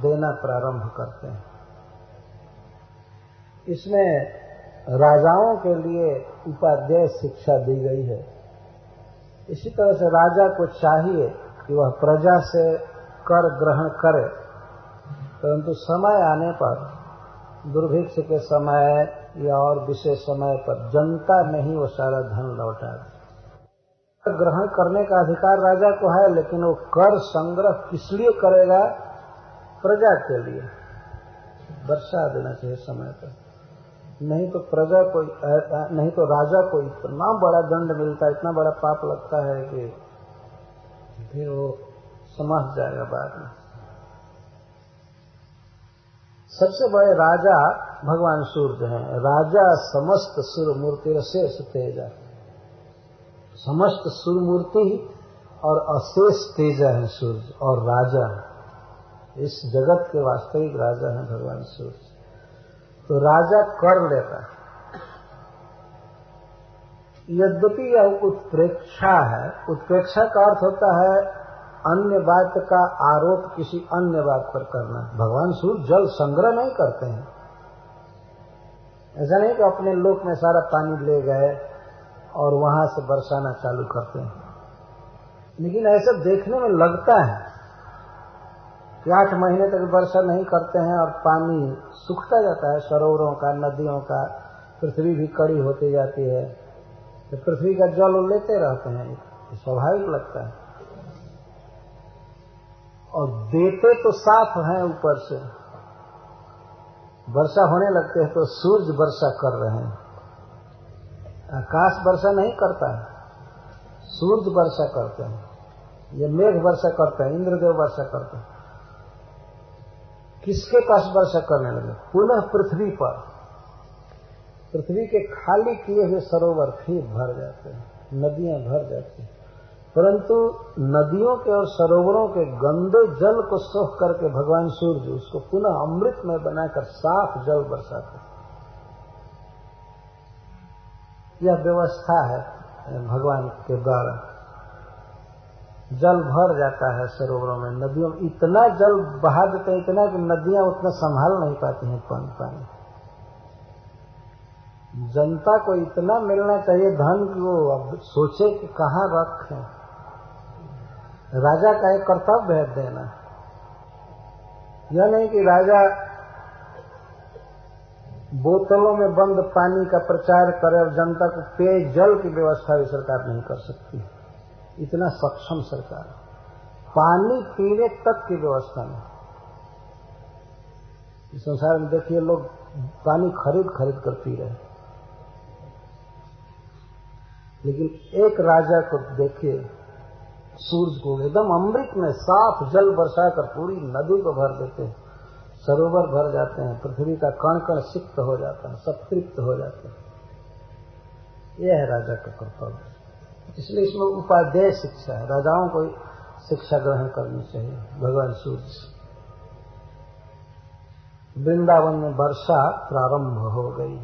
देना प्रारंभ करते हैं। इसमें राजाओं के लिए उपाध्याय शिक्षा दी गई है। इसी तरह से राजा को चाहिए कि वह प्रजा से कर ग्रहण करे, परंतु समय आने पर, दुर्भिक्ष के समय या और विशेष समय पर जनता में ही वो सारा धन लौटा दे। ग्रहण करने का अधिकार राजा को है, लेकिन वो कर संग्रह किस लिए करेगा? प्रजा के लिए। वर्षा देना चाहिए समय पर, नहीं तो प्रजा को, नहीं तो राजा को इतना बड़ा दंड मिलता है, इतना बड़ा पाप लगता है कि फिर वो समझ जाएगा बाद में। सबसे बड़े राजा भगवान सूर्य हैं। राजा समस्त सुर मूर्ति शेष तेजा, समस्त सुर मूर्ति और अशेष तेजा है सूर्य, और राजा इस जगत के वास्तविक राजा हैं भगवान सूर्य। तो राजा कर लेता है, यद्यपि यह उत्प्रेक्षा है। उत्प्रेक्षा का अर्थ होता है अन्य बात का आरोप किसी अन्य बात पर करना। भगवान सूर्य जल संग्रह नहीं करते हैं। ऐसा नहीं कि अपने लोक में सारा पानी ले गए और वहां से बरसाना चालू करते हैं, लेकिन ऐसा देखने में लगता है कि 8 महीने तक वर्षा नहीं करते हैं और पानी सूखता जाता है, सरोवरों का, नदियों का। पृथ्वी भी कड़ी होती जाती है, तो पृथ्वी का जल लेते रहते हैं, स्वाभाविक लगता है। और देते तो साफ हैं, ऊपर से वर्षा होने लगते हैं तो सूर्य वर्षा कर रहे हैं। आकाश वर्षा नहीं करता है, सूर्य वर्षा करते हैं, ये मेघ वर्षा करते हैं, इंद्रदेव वर्षा करते हैं। किसके पास वर्षा करने लगे? पुनः पृथ्वी पर। पृथ्वी के खाली किए हुए सरोवर फिर भर जाते हैं, नदियां भर जाती हैं, परंतु नदियों के और सरोवरों के गंदे जल को सोख करके भगवान सूर्य उसको पुनः अमृत में बनाकर साफ जल बरसाते। यह व्यवस्था है भगवान के द्वारा। जल भर जाता है सरोवरों में, नदियों में इतना जल बहा देते हैं, इतना कि नदियां उतना संभाल नहीं पाती हैं पानी। जनता को इतना मिलना चाहिए धन कि वो अब सोचे कि कहाँ रखें। राजा का एक कर्तव्य है देना। यह नहीं कि राजा बोतलों में बंद पानी का प्रचार करे और जनता को पेयजल की व्यवस्था भी सरकार नहीं कर सकती। इतना सक्षम सरकार, पानी पीने तक की व्यवस्था में। इस संसार में देखिए लोग पानी खरीद कर पी रहे हैं, लेकिन एक राजा को देखिए, सूर्य को एकदम अमृत में साफ जल बरसा कर पूरी नदी को भर देते हैं, सरोवर भर जाते हैं, पृथ्वी का कण कण सिक्त हो जाता है, सब तृप्त हो जाते हैं। यह है राजा का कर्तव्य। इसलिए इसमें उपादेय शिक्षा है, राजाओं को शिक्षा ग्रहण करनी चाहिए भगवान सूर्य से। वृंदावन में वर्षा प्रारंभ हो गई।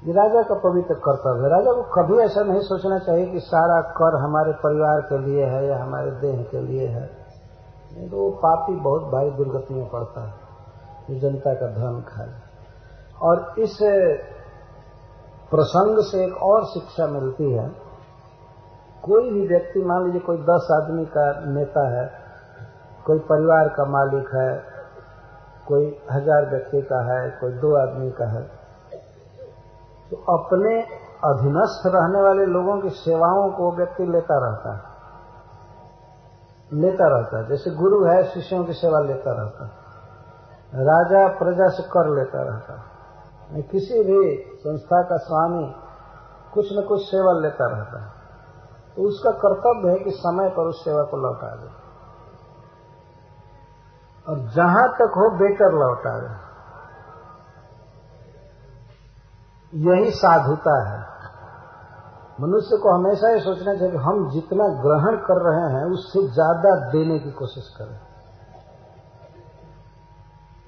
ये राजा का पवित्र कर्तव्य है। राजा को कभी ऐसा नहीं सोचना चाहिए कि सारा कर हमारे परिवार के लिए है या हमारे देह के लिए है। नहीं तो वो पापी बहुत भारी दुर्गति में पड़ता है, जनता का धन खाए। और इस प्रसंग से एक और शिक्षा मिलती है। कोई भी व्यक्ति, मान लीजिए कोई 10 आदमी का नेता है, कोई परिवार का मालिक है, कोई 1000 व्यक्ति का है, कोई 2 आदमी का है, तो अपने अधीनस्थ रहने वाले लोगों की सेवाओं को व्यक्ति लेता रहता है। जैसे गुरु है, शिष्यों की सेवा लेता रहता है, राजा प्रजा से कर लेता रहता है, किसी भी संस्था का स्वामी कुछ न कुछ सेवा लेता रहता है। तो उसका कर्तव्य है कि समय पर उस सेवा को लौटा दे, और जहां तक हो बेटर लौटा दे। यही साधुता है। मनुष्य को हमेशा ये सोचना चाहिए कि हम जितना ग्रहण कर रहे हैं उससे ज्यादा देने की कोशिश करें,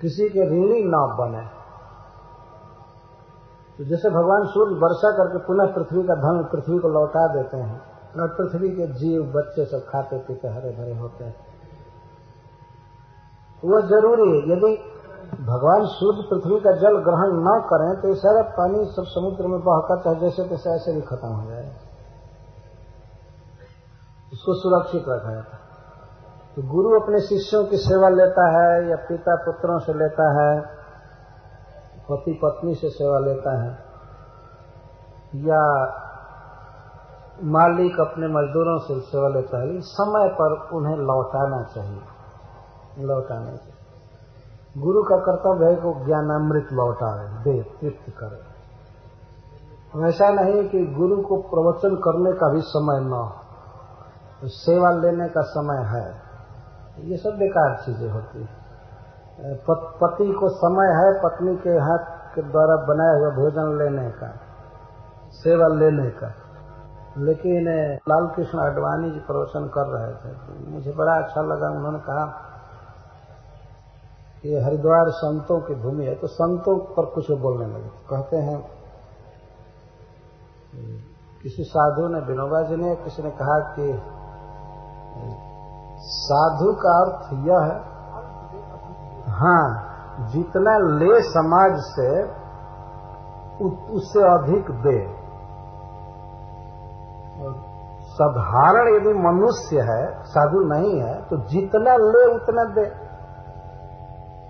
किसी के ऋणी न बने। तो जैसे भगवान सूर्य वर्षा करके पुनः पृथ्वी का धन पृथ्वी को लौटा देते हैं, और पृथ्वी के जीव बच्चे सब खाते पीते हरे भरे होते हैं, वह जरूरी है। यदि भगवान सूर्य पृथ्वी का जल ग्रहण न करें तो ये सारा पानी सब समुद्र में बहकर चाहे जैसे तैसे ऐसे भी खत्म हो जाए। उसको सुरक्षित रखा जाता है। तो गुरु अपने शिष्यों की सेवा लेता है, या पिता पुत्रों से लेता है, पति पत्नी से सेवा लेता है, या मालिक अपने मजदूरों से सेवा लेता है, समय पर उन्हें लौटाना चाहिए। गुरु का कर्तव्य है कि ज्ञानामृत लौटाए, दे, तृप्त करे। ऐसा नहीं कि गुरु को प्रवचन करने का भी समय न हो, तो सेवा लेने का समय है, ये सब बेकार चीजें होती है। पति को समय है पत्नी के हाथ के द्वारा बनाया हुआ भोजन लेने का, सेवा लेने का। लेकिन लाल कृष्ण आडवाणी जी प्रवचन कर रहे थे, तो मुझे बड़ा अच्छा लगा। उन्होंने कहा ये हरिद्वार संतों की भूमि है, तो संतों पर कुछ बोलने लगे। कहते हैं किसी साधु ने, विनोबा जी ने, किसी ने कहा कि साधु का अर्थ यह है, हाँ, जितना ले समाज से उससे अधिक दे। साधारण यदि मनुष्य है, साधु नहीं है, तो जितना ले उतना दे।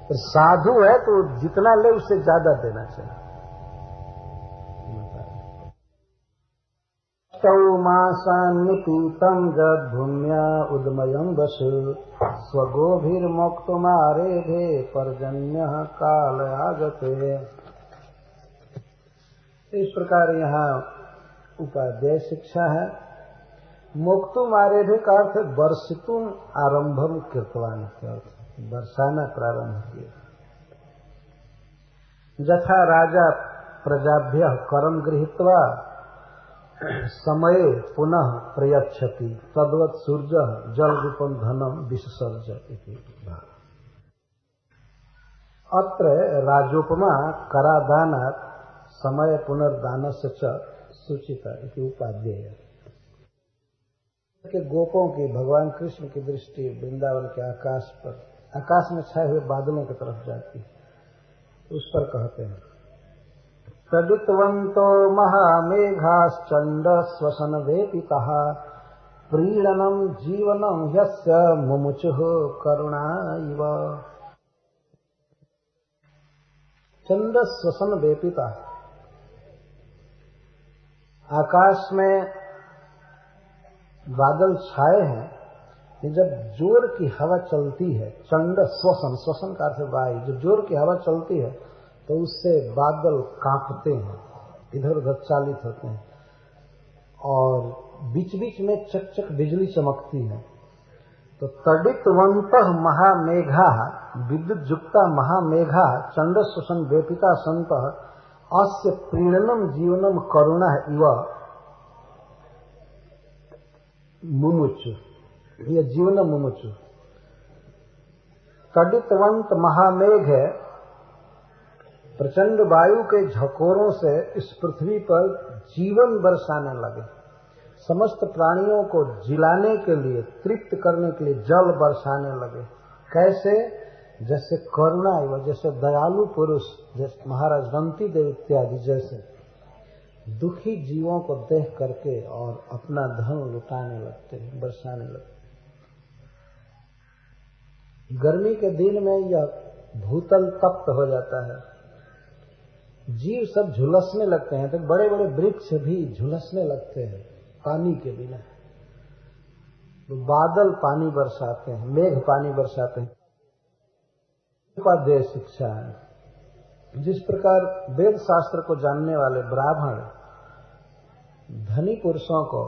तो साधु है तो जितना ले उससे ज्यादा देना चाहिए। तौ मासान्निपीतम् जद्भूम्या उद्मयम् वसु स्वगोभिर्मोक्तुमारेभे पर्जन्यः काल आगते। इस प्रकार यहाँ उपाध्याय शिक्षा है। मोक्तुमारेभे का अर्थ वर्षितुम आरंभम कृतवान के अर्थ, बरसाना प्रारंभ किया। यथा राजा प्रजाभ्य करम गृहीत्वा समय पुनः प्रयच्छति तद्वत् सूर्य जल रूपम धनम विसर्ज इति। अत्र राजोपमा करादानात् समय पुनर्दानस्य च सूचिता इति उपादेय। के गोपों की, भगवान कृष्ण की दृष्टि वृंदावन के आकाश पर, आकाश में छाए हुए बादलों की तरफ जाती है। उस पर कहते हैं तदितवंतो महामेघाश्चंड स्वसन वेपितः प्रीणनम जीवनम यस्य मुमुचुः करुणा इव। चंड स्वसन वेपिता, आकाश में बादल छाए हैं कि जब जोर की हवा चलती है, चंड स्वसन, स्वसन का अर्थ वायु, जो जोर की हवा चलती है तो उससे बादल कांपते हैं, इधर उधर चालित होते हैं, और बीच बीच में चकचक बिजली चमकती है। तो तडितवंतः महामेघा विद्युत युक्ता महामेघा चंड स्वसन वेपिता संतः अस्य प्रीणनम जीवनम करुणा इव मुमुचु, ये जीवन मुमुचु। तडितवंत महामेघ है, प्रचंड वायु के झकोरों से इस पृथ्वी पर जीवन बरसाने लगे, समस्त प्राणियों को जिलाने के लिए, तृप्त करने के लिए जल बरसाने लगे। कैसे? जैसे करुणा व जैसे दयालु पुरुष, जैसे महाराज रंती देव इत्यादि जैसे दुखी जीवों को देख करके और अपना धन लुटाने लगते हैं, बरसाने लगते हैं। गर्मी के दिन में यह भूतल तप्त हो जाता है, जीव सब झुलसने लगते हैं, तो बड़े बड़े वृक्ष भी झुलसने लगते हैं पानी के बिना। तो बादल पानी बरसाते हैं, मेघ पानी बरसाते हैं। उपादेय शिक्षा है। जिस प्रकार वेद शास्त्र को जानने वाले ब्राह्मण धनी पुरुषों को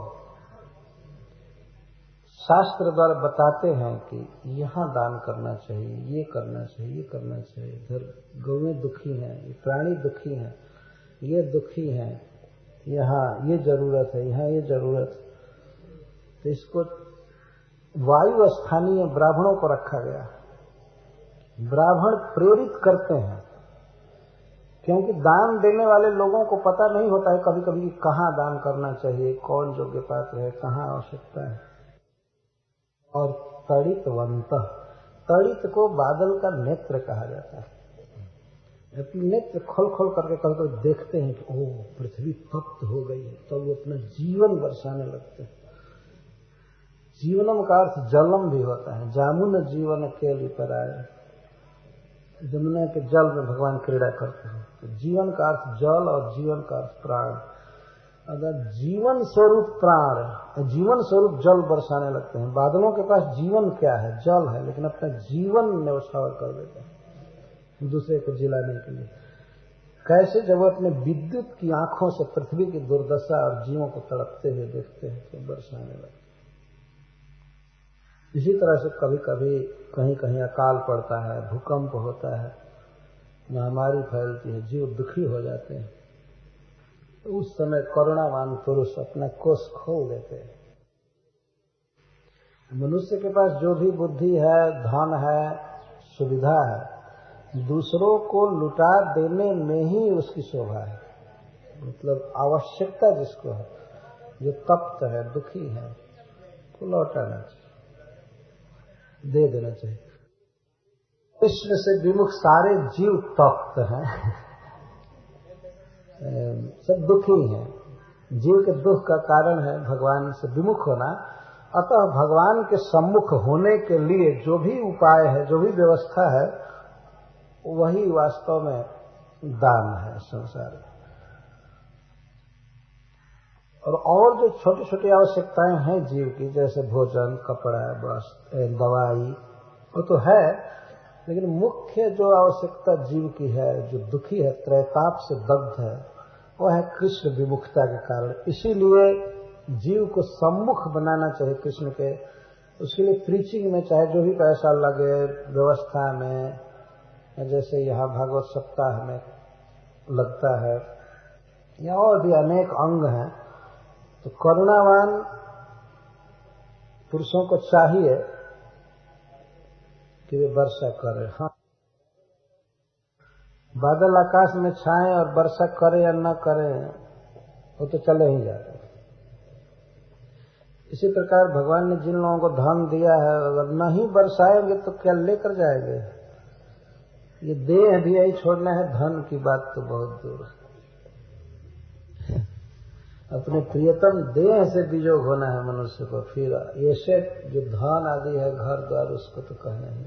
शास्त्र द्वारा बताते हैं कि यहाँ दान करना चाहिए, ये करना चाहिए, ये करना चाहिए, इधर गौएं दुखी हैं, ये प्राणी दुखी हैं, ये दुखी हैं, यहाँ ये जरूरत है, यहाँ ये जरूरत है। तो इसको वायु स्थानीय ब्राह्मणों को रखा गया। ब्राह्मण प्रेरित करते हैं, क्योंकि दान देने वाले लोगों को पता नहीं होता है कभी कभी कहाँ दान करना चाहिए, कौन योग्य पात्र है, कहाँ आवश्यकता है। और तड़ितवंत, तड़ित को बादल का नेत्र कहा जाता है। अपने नेत्र खोल खोल करके कभी कभी देखते हैं कि ओह पृथ्वी तप्त हो गई है, तो वो अपना जीवन बरसाने लगते हैं। जीवनम का अर्थ जलम भी होता है। जामुन जीवन के लिए पर आए, जमुना के जल में भगवान क्रीड़ा करते हैं। तो जीवन का अर्थ जल और जीवन का अर्थ प्राण। अगर जीवन स्वरूप प्राण, जीवन स्वरूप जल बरसाने लगते हैं। बादलों के पास जीवन क्या है? जल है, लेकिन अपना जीवन न्यौछावर कर देते हैं दूसरे को जिलाने के लिए। कैसे? जब वो अपने विद्युत की आंखों से पृथ्वी की दुर्दशा और जीवों को तड़पते हुए देखते हैं तो बरसाने लगते हैं। इसी तरह से कभी कभी कहीं कहीं अकाल पड़ता है, भूकंप होता है, महामारी फैलती है, जीव दुखी हो जाते हैं। तो उस समय करुणावान पुरुष अपना कोष खोल देते हैं। मनुष्य के पास जो भी बुद्धि है, धन है, सुविधा है, दूसरों को लुटा देने में ही उसकी शोभा है। मतलब आवश्यकता जिसको है, जो तप्त है, दुखी है, तो लौटाना चाहिए, दे देना चाहिए। कृष्ण से विमुख सारे जीव तप्त हैं, सब दुखी हैं। जीव के दुख का कारण है भगवान से विमुख होना। अतः भगवान के सम्मुख होने के लिए जो भी उपाय है, जो भी व्यवस्था है, वही वास्तव में दान है संसार में। और जो छोटी छोटी आवश्यकताएं हैं जीव की, जैसे भोजन, कपड़ा, वस्त्र, दवाई, वो तो है, लेकिन मुख्य जो आवश्यकता जीव की है, जो दुखी है, त्रैताप से दग्ध है, वो है कृष्ण विमुखता के कारण। इसीलिए जीव को सम्मुख बनाना चाहिए कृष्ण के। उसके लिए प्रीचिंग में चाहे जो भी पैसा लगे, व्यवस्था में, जैसे यहाँ भागवत सप्ताह में लगता है, या और भी अनेक अंग हैं। तो करुणावान पुरुषों को चाहिए कि वे वर्षा करें। हाँ, बादल आकाश में छाएं और वर्षा करें या न करें, वो तो चले ही जाते हैं। इसी प्रकार भगवान ने जिन लोगों को धन दिया है, अगर नहीं बरसाएंगे तो क्या लेकर जाएंगे? ये देह भी यही छोड़ना है, धन की बात तो बहुत दूर है। अपने प्रियतम देह से वियोग होना है मनुष्य को। फिर ऐसे जो धन आदि है, घर द्वार, उसको तो कहना ही।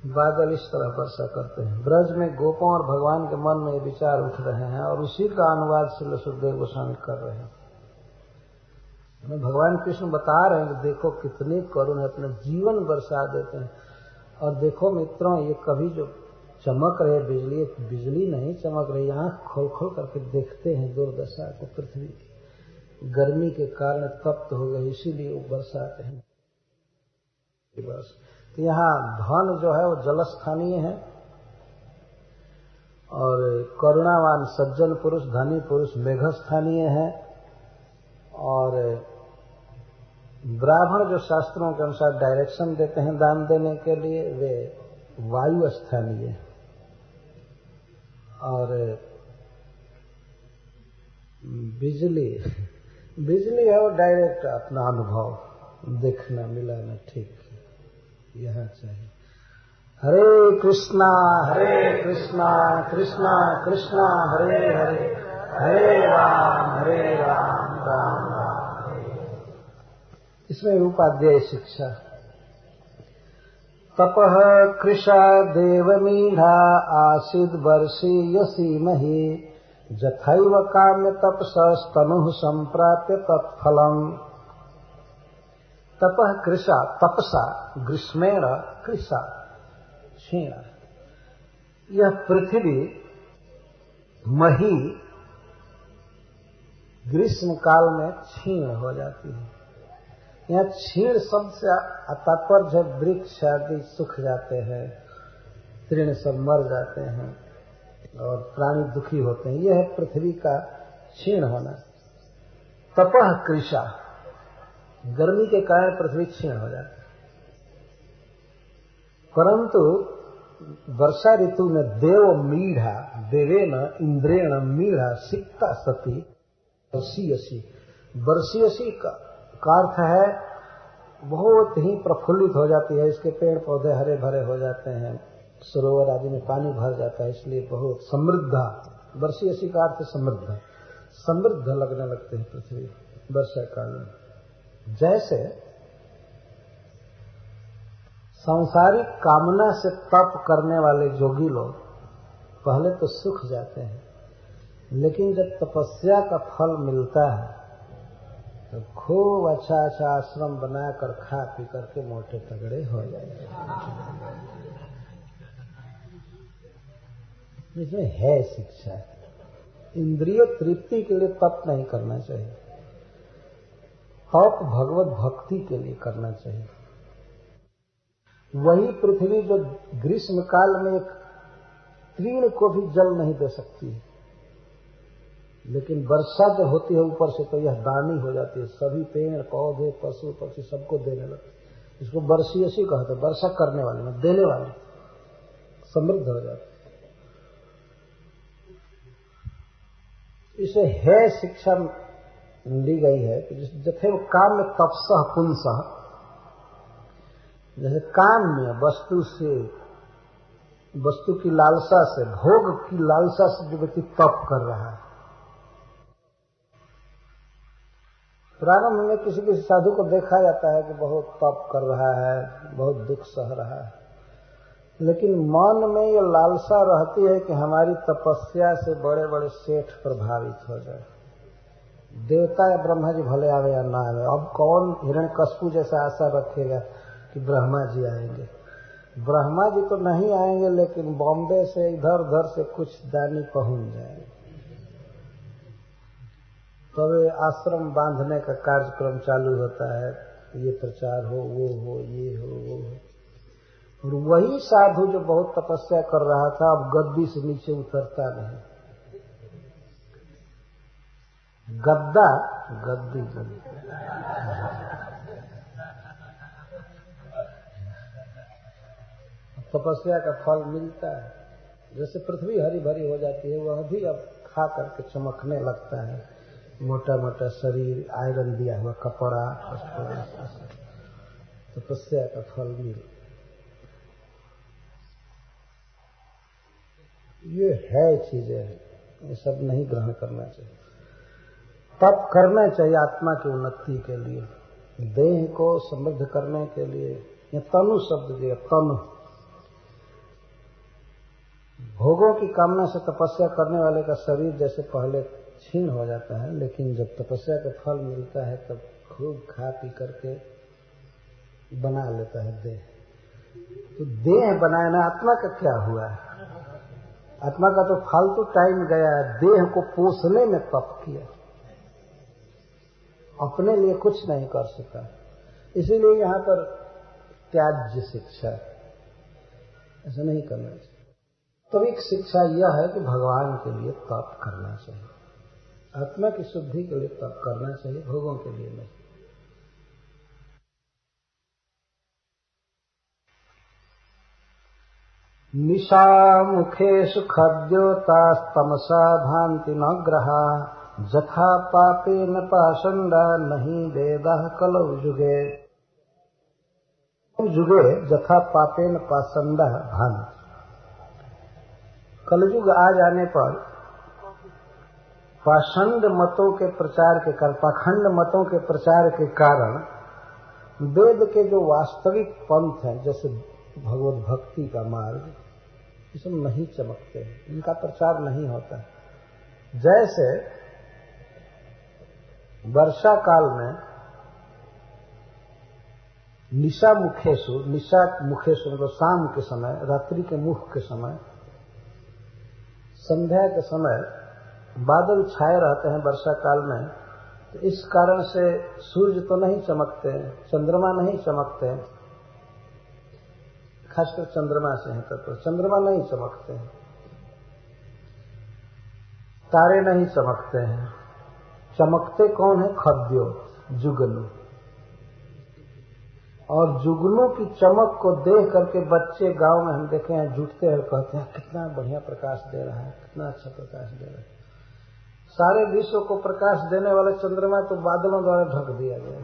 बादल इस तरह वर्षा करते हैं। ब्रज में गोपों और भगवान के मन में ये विचार उठ रहे हैं और उसी का अनुवाद श्री सुखदेव गोस्वामी कर रहे हैं। हमें भगवान कृष्ण बता रहे हैं कि देखो कितने करुण है, अपना जीवन बरसा देते हैं। और देखो मित्रों, ये कभी जो चमक रहे बिजली, बिजली नहीं चमक रही, आंख खोल खोल करके देखते हैं दुर्दशा को। पृथ्वी गर्मी के कारण तप्त हो गई, इसीलिए वो बरसाते हैं। बस तो यहाँ धन जो है वो जलस्थानीय है, और करुणावान सज्जन पुरुष, धनी पुरुष मेघस्थानीय है, और ब्राह्मण जो शास्त्रों के अनुसार डायरेक्शन देते हैं दान देने के लिए, वे वायु स्थानीय है। और बिजली है वो डायरेक्ट अपना अनुभव देखना, मिलाना, ठीक यहाँ चाहिए। हरे कृष्णा कृष्णा कृष्णा हरे हरे, हरे राम राम राम हरे। इसमें उपाध्याय शिक्षा। तपः कृशा देवमीढा आसीद वर्षी यसीमहि, जथैव काम्य तपसस्तनुः संप्राप्य तत्फलम्। तपः कृशा, तपसा ग्रीष्मेण कृशा क्षीण, यह पृथ्वी मही ग्रीष्म काल में क्षीण हो जाती है। यहाँ क्षीण शब्द से तात्पर्य वृक्ष आदि सूख जाते हैं, तृण सब मर जाते हैं और प्राणी दुखी होते हैं। यह है पृथ्वी का क्षीण होना। तपः कृशा, गर्मी के कारण पृथ्वी क्षीण हो जाती है। परंतु वर्षा ऋतु में देव मीढ़ा, देवेन इंद्रेण मीढ़ा सिक्ता सती वर्षीयसी। वर्षीयसी का अर्थ है बहुत ही प्रफुल्लित हो जाती है, इसके पेड़ पौधे हरे भरे हो जाते हैं, सरोवर आदि में पानी भर जाता है, इसलिए बहुत समृद्ध। वर्षीयसी का अर्थ समृद्ध, समृद्ध लगने लगते हैं पृथ्वी वर्षा काल में। जैसे सांसारिक कामना से तप करने वाले जोगी लोग पहले तो सूख जाते हैं, लेकिन जब तपस्या का फल मिलता है तो खूब अच्छा आश्रम बनाकर खा पी करके मोटे तगड़े हो जाएंगे। इसमें है शिक्षा। इंद्रिय तृप्ति के लिए तप नहीं करना चाहिए, तप भगवत भक्ति के लिए करना चाहिए। वही पृथ्वी जो ग्रीष्म काल में एक तीर्ण को भी जल नहीं दे सकती है, लेकिन वर्षा जब होती है ऊपर से तो यह दानी हो जाती है, सभी पेड़ पौधे पशु पक्षी सबको देने लगते हैं। इसको वर्षीयसी कहते हैं, वर्षा करने वाले में देने वाले, समृद्ध हो जाते। इसे है शिक्षा दी गई है कि जैसे काम में तपसह पुंसः, जैसे काम में वस्तु से, वस्तु की लालसा से, भोग की लालसा से जो व्यक्ति तप कर रहा है। प्रारंभ में किसी किसी साधु को देखा जाता है कि बहुत तप कर रहा है, बहुत दुख सह रहा है, लेकिन मन में ये लालसा रहती है कि हमारी तपस्या से बड़े बड़े सेठ प्रभावित हो जाए। देवता या ब्रह्मा जी भले आवे या ना आवे, अब कौन हिरण्यकश्यप जैसा आशा रखेगा कि ब्रह्मा जी आएंगे। ब्रह्मा जी तो नहीं आएंगे, लेकिन बॉम्बे से इधर उधर से कुछ दानी पहुंच जाएंगे, तब आश्रम बांधने का कार्यक्रम चालू होता है। ये प्रचार हो, वो हो, ये हो, वो हो। और वही साधु जो बहुत तपस्या कर रहा था अब गद्दी से नीचे उतरता नहीं। गद्दा गद्दी गद्दी तपस्या का फल मिलता है। जैसे पृथ्वी हरी भरी हो जाती है, वह भी अब खा करके चमकने लगता है, मोटा मोटा शरीर, आयरन दिया हुआ कपड़ा, तपस्या का फल मिल। ये है चीजें, ये सब नहीं ग्रहण करना चाहिए। तप करना चाहिए आत्मा की उन्नति के लिए, देह को समृद्ध करने के लिए। ये तनु शब्द दिया, तनु। भोगों की कामना से तपस्या करने वाले का शरीर जैसे पहले क्षीण हो जाता है, लेकिन जब तपस्या का फल मिलता है तब खूब खा पी करके बना लेता है देह। तो देह बनाना, आत्मा का क्या हुआ है? आत्मा का तो फालतू टाइम गया है, देह को पोषने में तप किया, अपने लिए कुछ नहीं कर सका। इसीलिए यहां पर त्याज्य शिक्षा, ऐसा नहीं करना चाहिए। तो एक शिक्षा यह है कि भगवान के लिए तप करना चाहिए, आत्मा की शुद्धि के लिए तप करना चाहिए, भोगों के लिए नहीं। निशा मुखेषु खद्योतास्तमसा भान्ति न ग्रहा, जथा पापेन पाषण्डा नहीं वेदः कलौ युगे। युगे जथा पापेन पाषंड भान। कलयुग आ जाने पर पाषंड मतों के प्रचार के कारण, पाखंड मतों के प्रचार के कारण वेद के जो वास्तविक पंथ हैं, जैसे भगवत भक्ति का मार्ग, ये सब नहीं चमकते हैं, इनका प्रचार नहीं होता है। जैसे वर्षा काल में निशा मुखेशु मतलब शाम के समय, रात्रि के मुख के समय, संध्या के समय बादल छाए रहते हैं वर्षा काल में, तो इस कारण से सूर्य तो नहीं चमकते, चंद्रमा नहीं चमकते, खासकर चंद्रमा से है तो चंद्रमा नहीं चमकते हैं, तारे नहीं चमकते हैं। चमकते कौन है? खद्योत, जुगनू। और जुगनू की चमक को देख करके बच्चे गांव में हम देखे हैं जुटते हैं, कहते हैं कितना बढ़िया प्रकाश दे रहा है, कितना अच्छा प्रकाश दे रहा है। सारे विश्व को प्रकाश देने वाला चंद्रमा तो बादलों द्वारा ढक दिया गया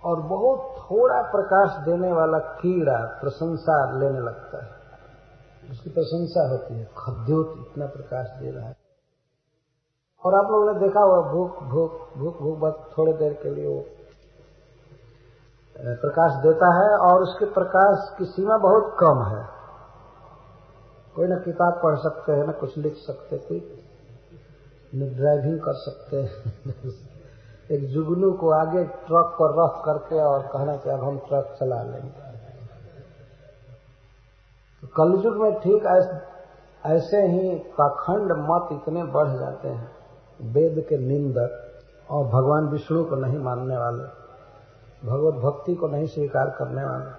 और बहुत थोड़ा प्रकाश देने वाला कीड़ा प्रशंसा लेने लगता है, उसकी प्रशंसा होती है, खद्योत इतना प्रकाश दे रहा है। और आप लोगों ने देखा हुआ भूख भूख भूख भूख बस थोड़ी देर के लिए वो प्रकाश देता है और उसके प्रकाश की सीमा बहुत कम है। कोई न किताब पढ़ सकते हैं, न कुछ लिख सकते, कोई न ड्राइविंग कर सकते हैं। एक जुगनू को आगे ट्रक पर रख करके और कहना कि अब हम ट्रक चला लेंगे। तो कलयुग में ठीक ऐसे ही पाखंड मत इतने बढ़ जाते हैं, वेद के निंदक और भगवान विष्णु को नहीं मानने वाले, भगवत भक्ति को नहीं स्वीकार करने वाले,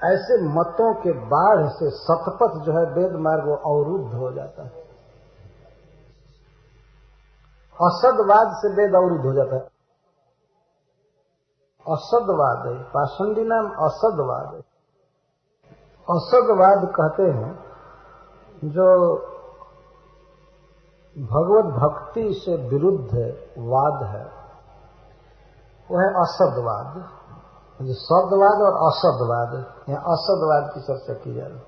ऐसे मतों के बाढ़ से शतपथ जो है वेद मार्ग वो अवरुद्ध हो जाता है। असदवाद से वेद अवरुद्ध हो जाता है। असदवाद है, पाषंडी नाम असदवाद है। असदवाद कहते हैं जो भगवत भक्ति से विरुद्ध वाद है, वो है असदवाद। जो सदवाद और असदवाद, यहाँ असदवाद की चर्चा की जा रही,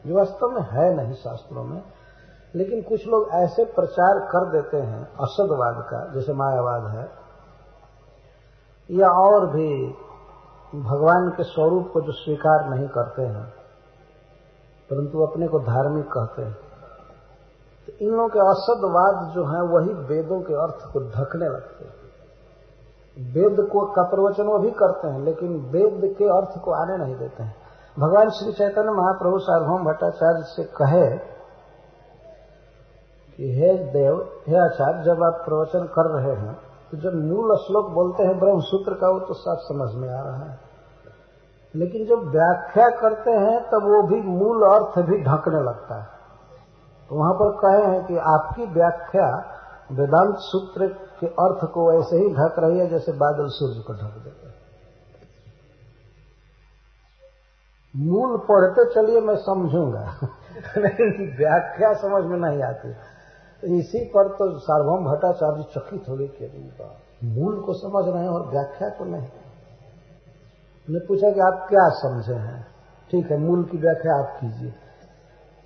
जो वास्तव में है नहीं शास्त्रों में, लेकिन कुछ लोग ऐसे प्रचार कर देते हैं असदवाद का, जैसे मायावाद है, या और भी भगवान के स्वरूप को जो स्वीकार नहीं करते हैं परंतु अपने को धार्मिक कहते हैं। तो इन लोगों के असदवाद जो है वही वेदों के अर्थ को ढकने लगते हैं। वेद को का प्रवचन वो भी करते हैं लेकिन वेद के अर्थ को आने नहीं देते हैं। भगवान श्री चैतन्य महाप्रभु सार्वभौम भट्टाचार्य से कहे कि हे देव, हे आचार्य, जब आप प्रवचन कर रहे हैं तो जब मूल श्लोक बोलते हैं ब्रह्म सूत्र का वो तो साफ समझ में आ रहा है, लेकिन जब व्याख्या करते हैं तब वो भी मूल अर्थ भी ढकने लगता है। तो वहां पर कहे हैं कि आपकी व्याख्या वेदांत सूत्र के अर्थ को ऐसे ही ढक रही है जैसे बादल सूर्य को ढक देते हैं। मूल पढ़ते चलिए मैं समझूंगा लेकिन व्याख्या समझ में नहीं आती। तो इसी पर तो सार्वभौम भट्टाचार्य चकित हो गए कि मूल को समझ रहे हैं और व्याख्या को नहीं। उन्हें पूछा कि आप क्या समझे हैं? ठीक है, मूल की व्याख्या आप कीजिए।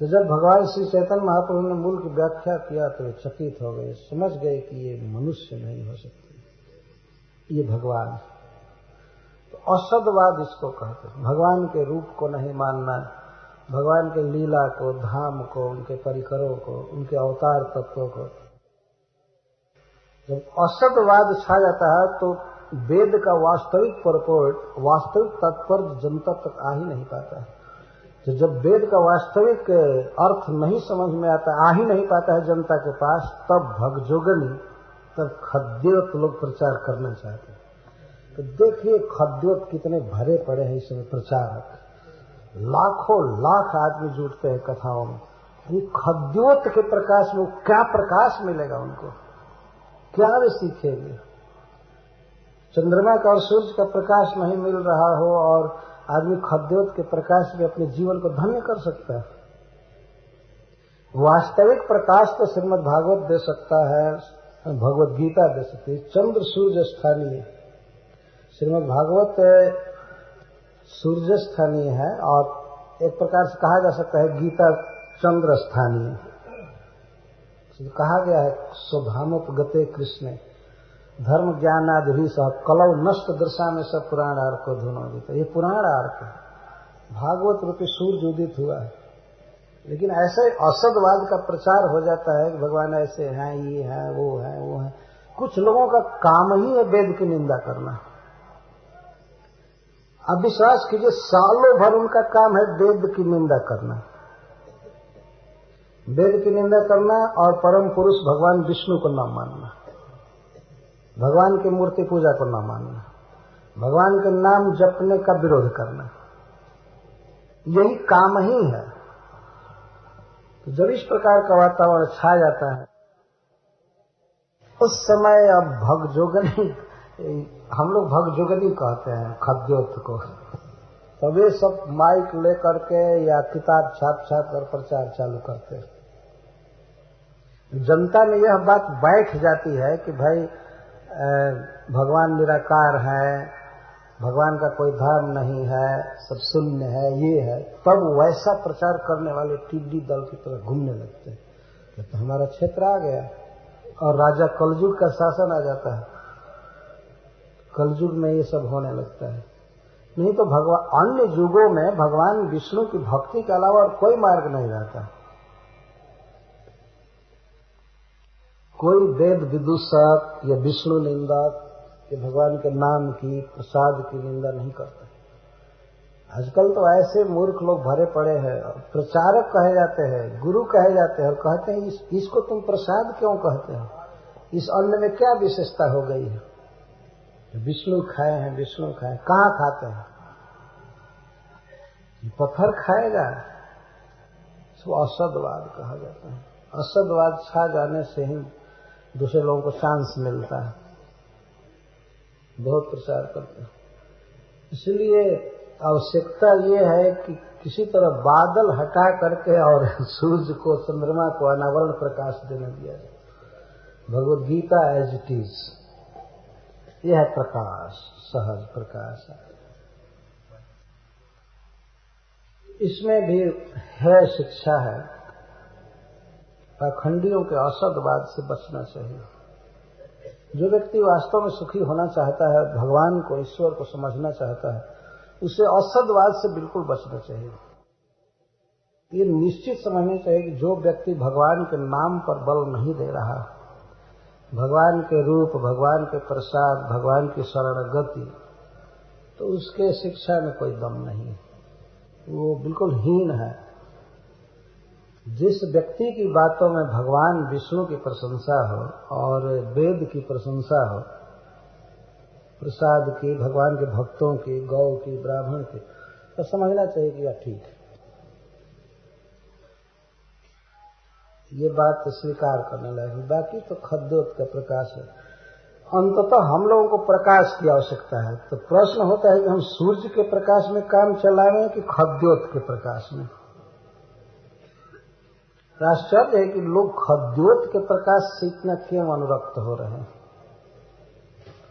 तो जब भगवान श्री चैतन्य महाप्रभु ने मूल की व्याख्या किया तो वे चकित हो गए, समझ गए कि ये मनुष्य नहीं हो सकते, ये भगवान। तो असदवाद इसको कहते हैं, भगवान के रूप को नहीं मानना, भगवान के लीला को, धाम को, उनके परिकरों को, उनके अवतार तत्वों को। जब असदवाद छा जाता है तो वेद का वास्तविक परपोर्ट, वास्तविक तात्पर्य जनता तक आ ही नहीं पाता है। तो जब वेद का वास्तविक अर्थ नहीं समझ में आता, आ ही नहीं पाता है जनता के पास, तब भगजोगनी, तब खद्योत लोग प्रचार करना चाहते हैं। तो देखिए खद्योत कितने भरे पड़े हैं इस समय प्रचारक, लाखों लाख आदमी जुटते हैं कथाओं में। ये खद्योत के प्रकाश में क्या प्रकाश मिलेगा उनको, क्या वे सीखेंगे? चंद्रमा का और सूर्य का प्रकाश नहीं मिल रहा हो और आदमी खद्योत के प्रकाश में अपने जीवन को धन्य कर सकता है। वास्तविक प्रकाश तो श्रीमद् भागवत दे सकता है, भगवत गीता दे सकती है, चंद्र सूर्य स्थानीय, श्रीमद् भागवत सूर्य स्थानीय है और एक प्रकार से कहा जा सकता है गीता चंद्र स्थानीय। तो कहा गया है स्वधामोपगते कृष्ण धर्म ज्ञान आदि सह कलौ नष्ट दृशा में सब पुराण आर्क को धुनोदित। ये पुराण आर्क है, भागवत रूपी सूर्य उदित हुआ है। लेकिन ऐसे असदवाद का प्रचार हो जाता है कि भगवान ऐसे हैं, ये हैं, वो हैं, वो हैं। कुछ लोगों का काम ही है वेद की निंदा करना। अब विश्वास कीजिए, सालों भर उनका काम है वेद की निंदा करना, वेद की निंदा करना और परम पुरुष भगवान विष्णु को न मानना, भगवान की मूर्ति पूजा को न मानना, भगवान के नाम जपने का विरोध करना, यही काम ही है। तो जब इस प्रकार का वातावरण छा जाता है उस समय अब भगजोगनी, हम लोग भगजोगनी कहते हैं खद्योत को, तब ये सब माइक लेकर के या किताब छाप कर प्रचार चालू करते हैं। जनता में यह बात बैठ जाती है कि भाई भगवान निराकार है, भगवान का कोई धर्म नहीं है, सब शून्य है, ये है। तब वैसा प्रचार करने वाले टिड्डी दल की तरह घूमने लगते हैं। तो हमारा क्षेत्र आ गया और राजा कलयुग का शासन आ जाता है। कलयुग में ये सब होने लगता है। नहीं तो भगवान अन्य युगों में भगवान विष्णु की भक्ति के अलावा और कोई मार्ग नहीं रहता। कोई वेद विदूषक या विष्णु निंदक या भगवान के नाम की प्रसाद की निंदा नहीं करता। आजकल तो ऐसे मूर्ख लोग भरे पड़े हैं, प्रचारक कहे जाते हैं, गुरु कहे जाते हैं और कहते हैं इसको तुम प्रसाद क्यों कहते हो, इस अन्न में क्या विशेषता हो गई है। विष्णु खाए हैं, विष्णु खाए, कहाँ खाते हैं, पत्थर खाएगा। इसको असदवाद कहा जाता है। असदवाद छा जाने से ही दूसरे लोगों को चांस मिलता है, बहुत प्रचार करते हैं। इसलिए आवश्यकता ये है कि किसी तरह बादल हटा करके और सूर्य को, चंद्रमा को अनावरण प्रकाश देने दिया जाए। Bhagavad Gita as it is, यह है प्रकाश, सहज प्रकाश है। इसमें भी है शिक्षा है, पाखंडियों के असदवाद से बचना चाहिए। जो व्यक्ति वास्तव में सुखी होना चाहता है, भगवान को, ईश्वर को समझना चाहता है, उसे असदवाद से बिल्कुल बचना चाहिए। ये निश्चित समझना चाहिए कि जो व्यक्ति भगवान के नाम पर बल नहीं दे रहा, भगवान के रूप, भगवान के प्रसाद, भगवान की शरणगति, तो उसके शिक्षा में कोई दम नहीं, वो बिल्कुल हीन है। जिस व्यक्ति की बातों में भगवान विष्णु की प्रशंसा हो और वेद की प्रशंसा हो, प्रसाद की, भगवान के भक्तों की, गौ की, ब्राह्मण की, तो समझना चाहिए कि यह ठीक है, ये बात स्वीकार करने लगी। बाकी तो खद्योत का प्रकाश है। अंततः हम लोगों को प्रकाश की आवश्यकता है। तो प्रश्न होता है कि हम सूर्य के प्रकाश में काम चलाएं कि खद्योत के प्रकाश में। आश्चर्य है कि लोग खद्योत के प्रकाश से इतना क्यों अनुरक्त हो रहे हैं,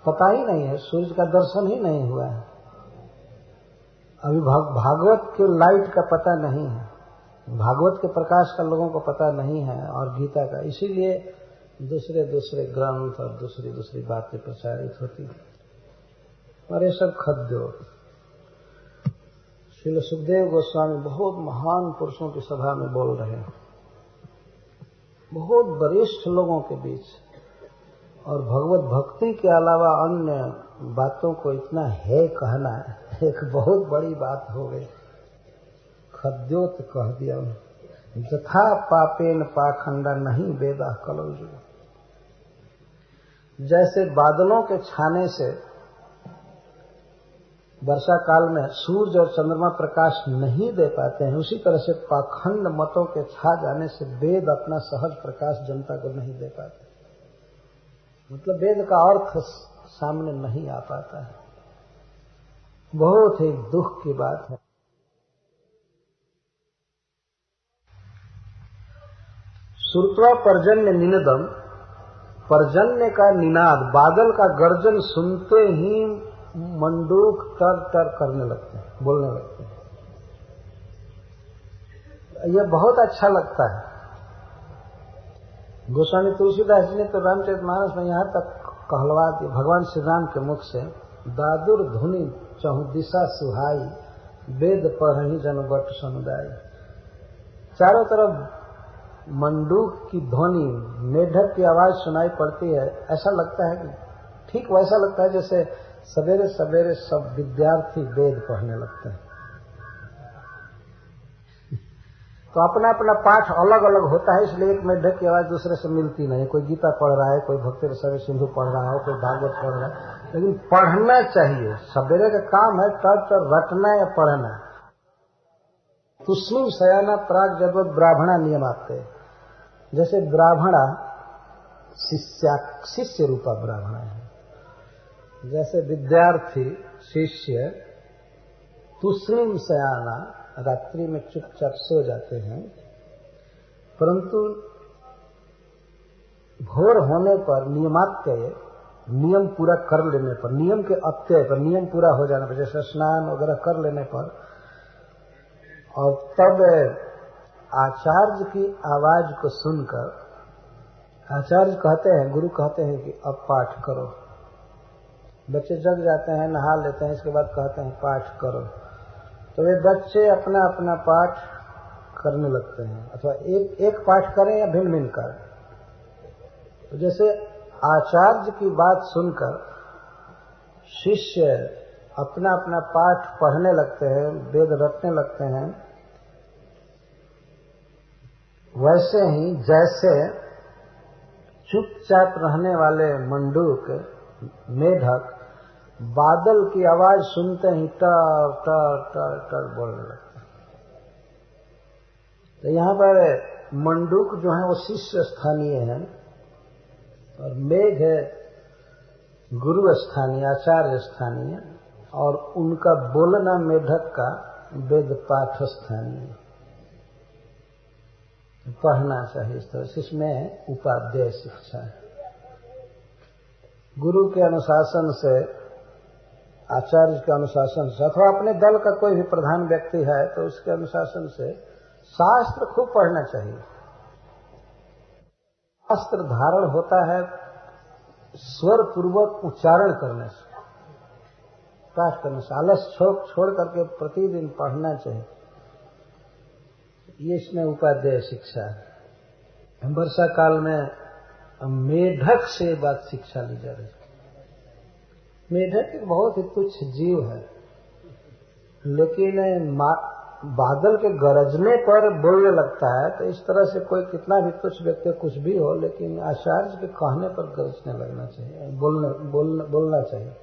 पता ही नहीं है, सूर्य का दर्शन ही नहीं हुआ है, अभी भागवत के लाइट का पता नहीं है, भागवत के प्रकाश का लोगों को पता नहीं है और गीता का, इसीलिए दूसरे दूसरे ग्रंथ और दूसरी दूसरी बातें प्रचारित होती हैं। और ये सब खद्योत। श्रील सुखदेव गोस्वामी बहुत महान पुरुषों की सभा में बोल रहे हैं, बहुत वरिष्ठ लोगों के बीच, और भगवत भक्ति के अलावा अन्य बातों को इतना है कहना एक बहुत बड़ी बात हो गई। खद्योत कह दिया, जथा पापेन पाखंडा नहीं वेदा कलौजु। जैसे बादलों के छाने से वर्षा काल में सूर्य और चंद्रमा प्रकाश नहीं दे पाते हैं, उसी तरह से पाखंड मतों के छा जाने से वेद अपना सहज प्रकाश जनता को नहीं दे पाते। मतलब वेद का अर्थ सामने नहीं आ पाता है। बहुत ही दुख की बात है। श्रुत्वा पर्जन्य निनदम, पर्जन्य का निनाद, बादल का गर्जन सुनते ही मंडूक टर टर करने लगते हैं, बोलने लगते हैं। यह बहुत अच्छा लगता है। गोस्वामी तुलसीदास जी ने तो रामचरितमानस में यहाँ तक कहलवा दिया, भगवान श्री राम के मुख से, दादुर धुनि चहु दिशा सुहाई, वेद पढ़हि जन बट समुदाय। चारों तरफ मंडूक की ध्वनि, मेढक की आवाज सुनाई पड़ती है। ऐसा लगता है कि ठीक वैसा लगता है जैसे सवेरे सवेरे सब विद्यार्थी वेद पढ़ने लगते हैं। तो अपना अपना पाठ अलग अलग होता है, इसलिए एक मेढक की आवाज दूसरे से मिलती नहीं। कोई गीता पढ़ रहा है, कोई भक्ति रसायन सिंधु पढ़ रहा है, कोई भागवत पढ़ रहा है, लेकिन पढ़ना चाहिए। सवेरे का काम है टर रटना या पढ़ना। तुष्णीम शयाना प्राग जगत ब्राह्मणा नियम आते, जैसे ब्राह्मणा शिष्य रूपा ब्राह्मणा है, जैसे विद्यार्थी शिष्य तुष्णीम शयाना रात्रि में चुपचाप सो जाते हैं, परंतु भोर होने पर नियमात्यय, नियम पूरा कर लेने पर, नियम के अत्यय पर, नियम पूरा हो जाने पर, जैसे स्नान वगैरह कर लेने पर, और तब आचार्य की आवाज को सुनकर आचार्य कहते हैं, गुरु कहते हैं कि अब पाठ करो। बच्चे जग जाते हैं, नहा लेते हैं, इसके बाद कहते हैं पाठ करो। तो वे बच्चे अपना अपना पाठ करने लगते हैं, अथवा एक पाठ करें या भिन्न भिन्न करें। तो जैसे आचार्य की बात सुनकर शिष्य अपना अपना पाठ पढ़ने लगते हैं, वेद रटने लगते हैं, वैसे ही जैसे चुपचाप रहने वाले मंडूक मेढक बादल की आवाज सुनते ही टर टर टर टर बोलने लगते हैं। तो यहाँ पर मंडूक जो है वो शिष्य स्थानीय है, और मेघ है गुरु स्थानीय, आचार्य स्थानीय, और उनका बोलना मेढक का वेद पाठ स्थानीय। पढ़ना चाहिए इस तरह से, इसमें उपाध्याय शिक्षा है। गुरु के अनुशासन से, आचार्य के अनुशासन से, अथवा अपने दल का कोई भी प्रधान व्यक्ति है तो उसके अनुशासन से शास्त्र खूब पढ़ना चाहिए। शास्त्र धारण होता है स्वर पूर्वक उच्चारण करने से, पाठ करने से। आलस छोड़ करके प्रतिदिन पढ़ना चाहिए। ये इसमें उपाध्याय शिक्षा है। वर्षा काल में मेढक से बात शिक्षा ली जा रही है। मेढक एक बहुत ही तुच्छ जीव है, लेकिन बादल के गरजने पर बोलने लगता है। तो इस तरह से कोई कितना भी तुच्छ व्यक्ति कुछ भी हो, लेकिन आचार्य के कहने पर गरजने लगना चाहिए, बोलना चाहिए।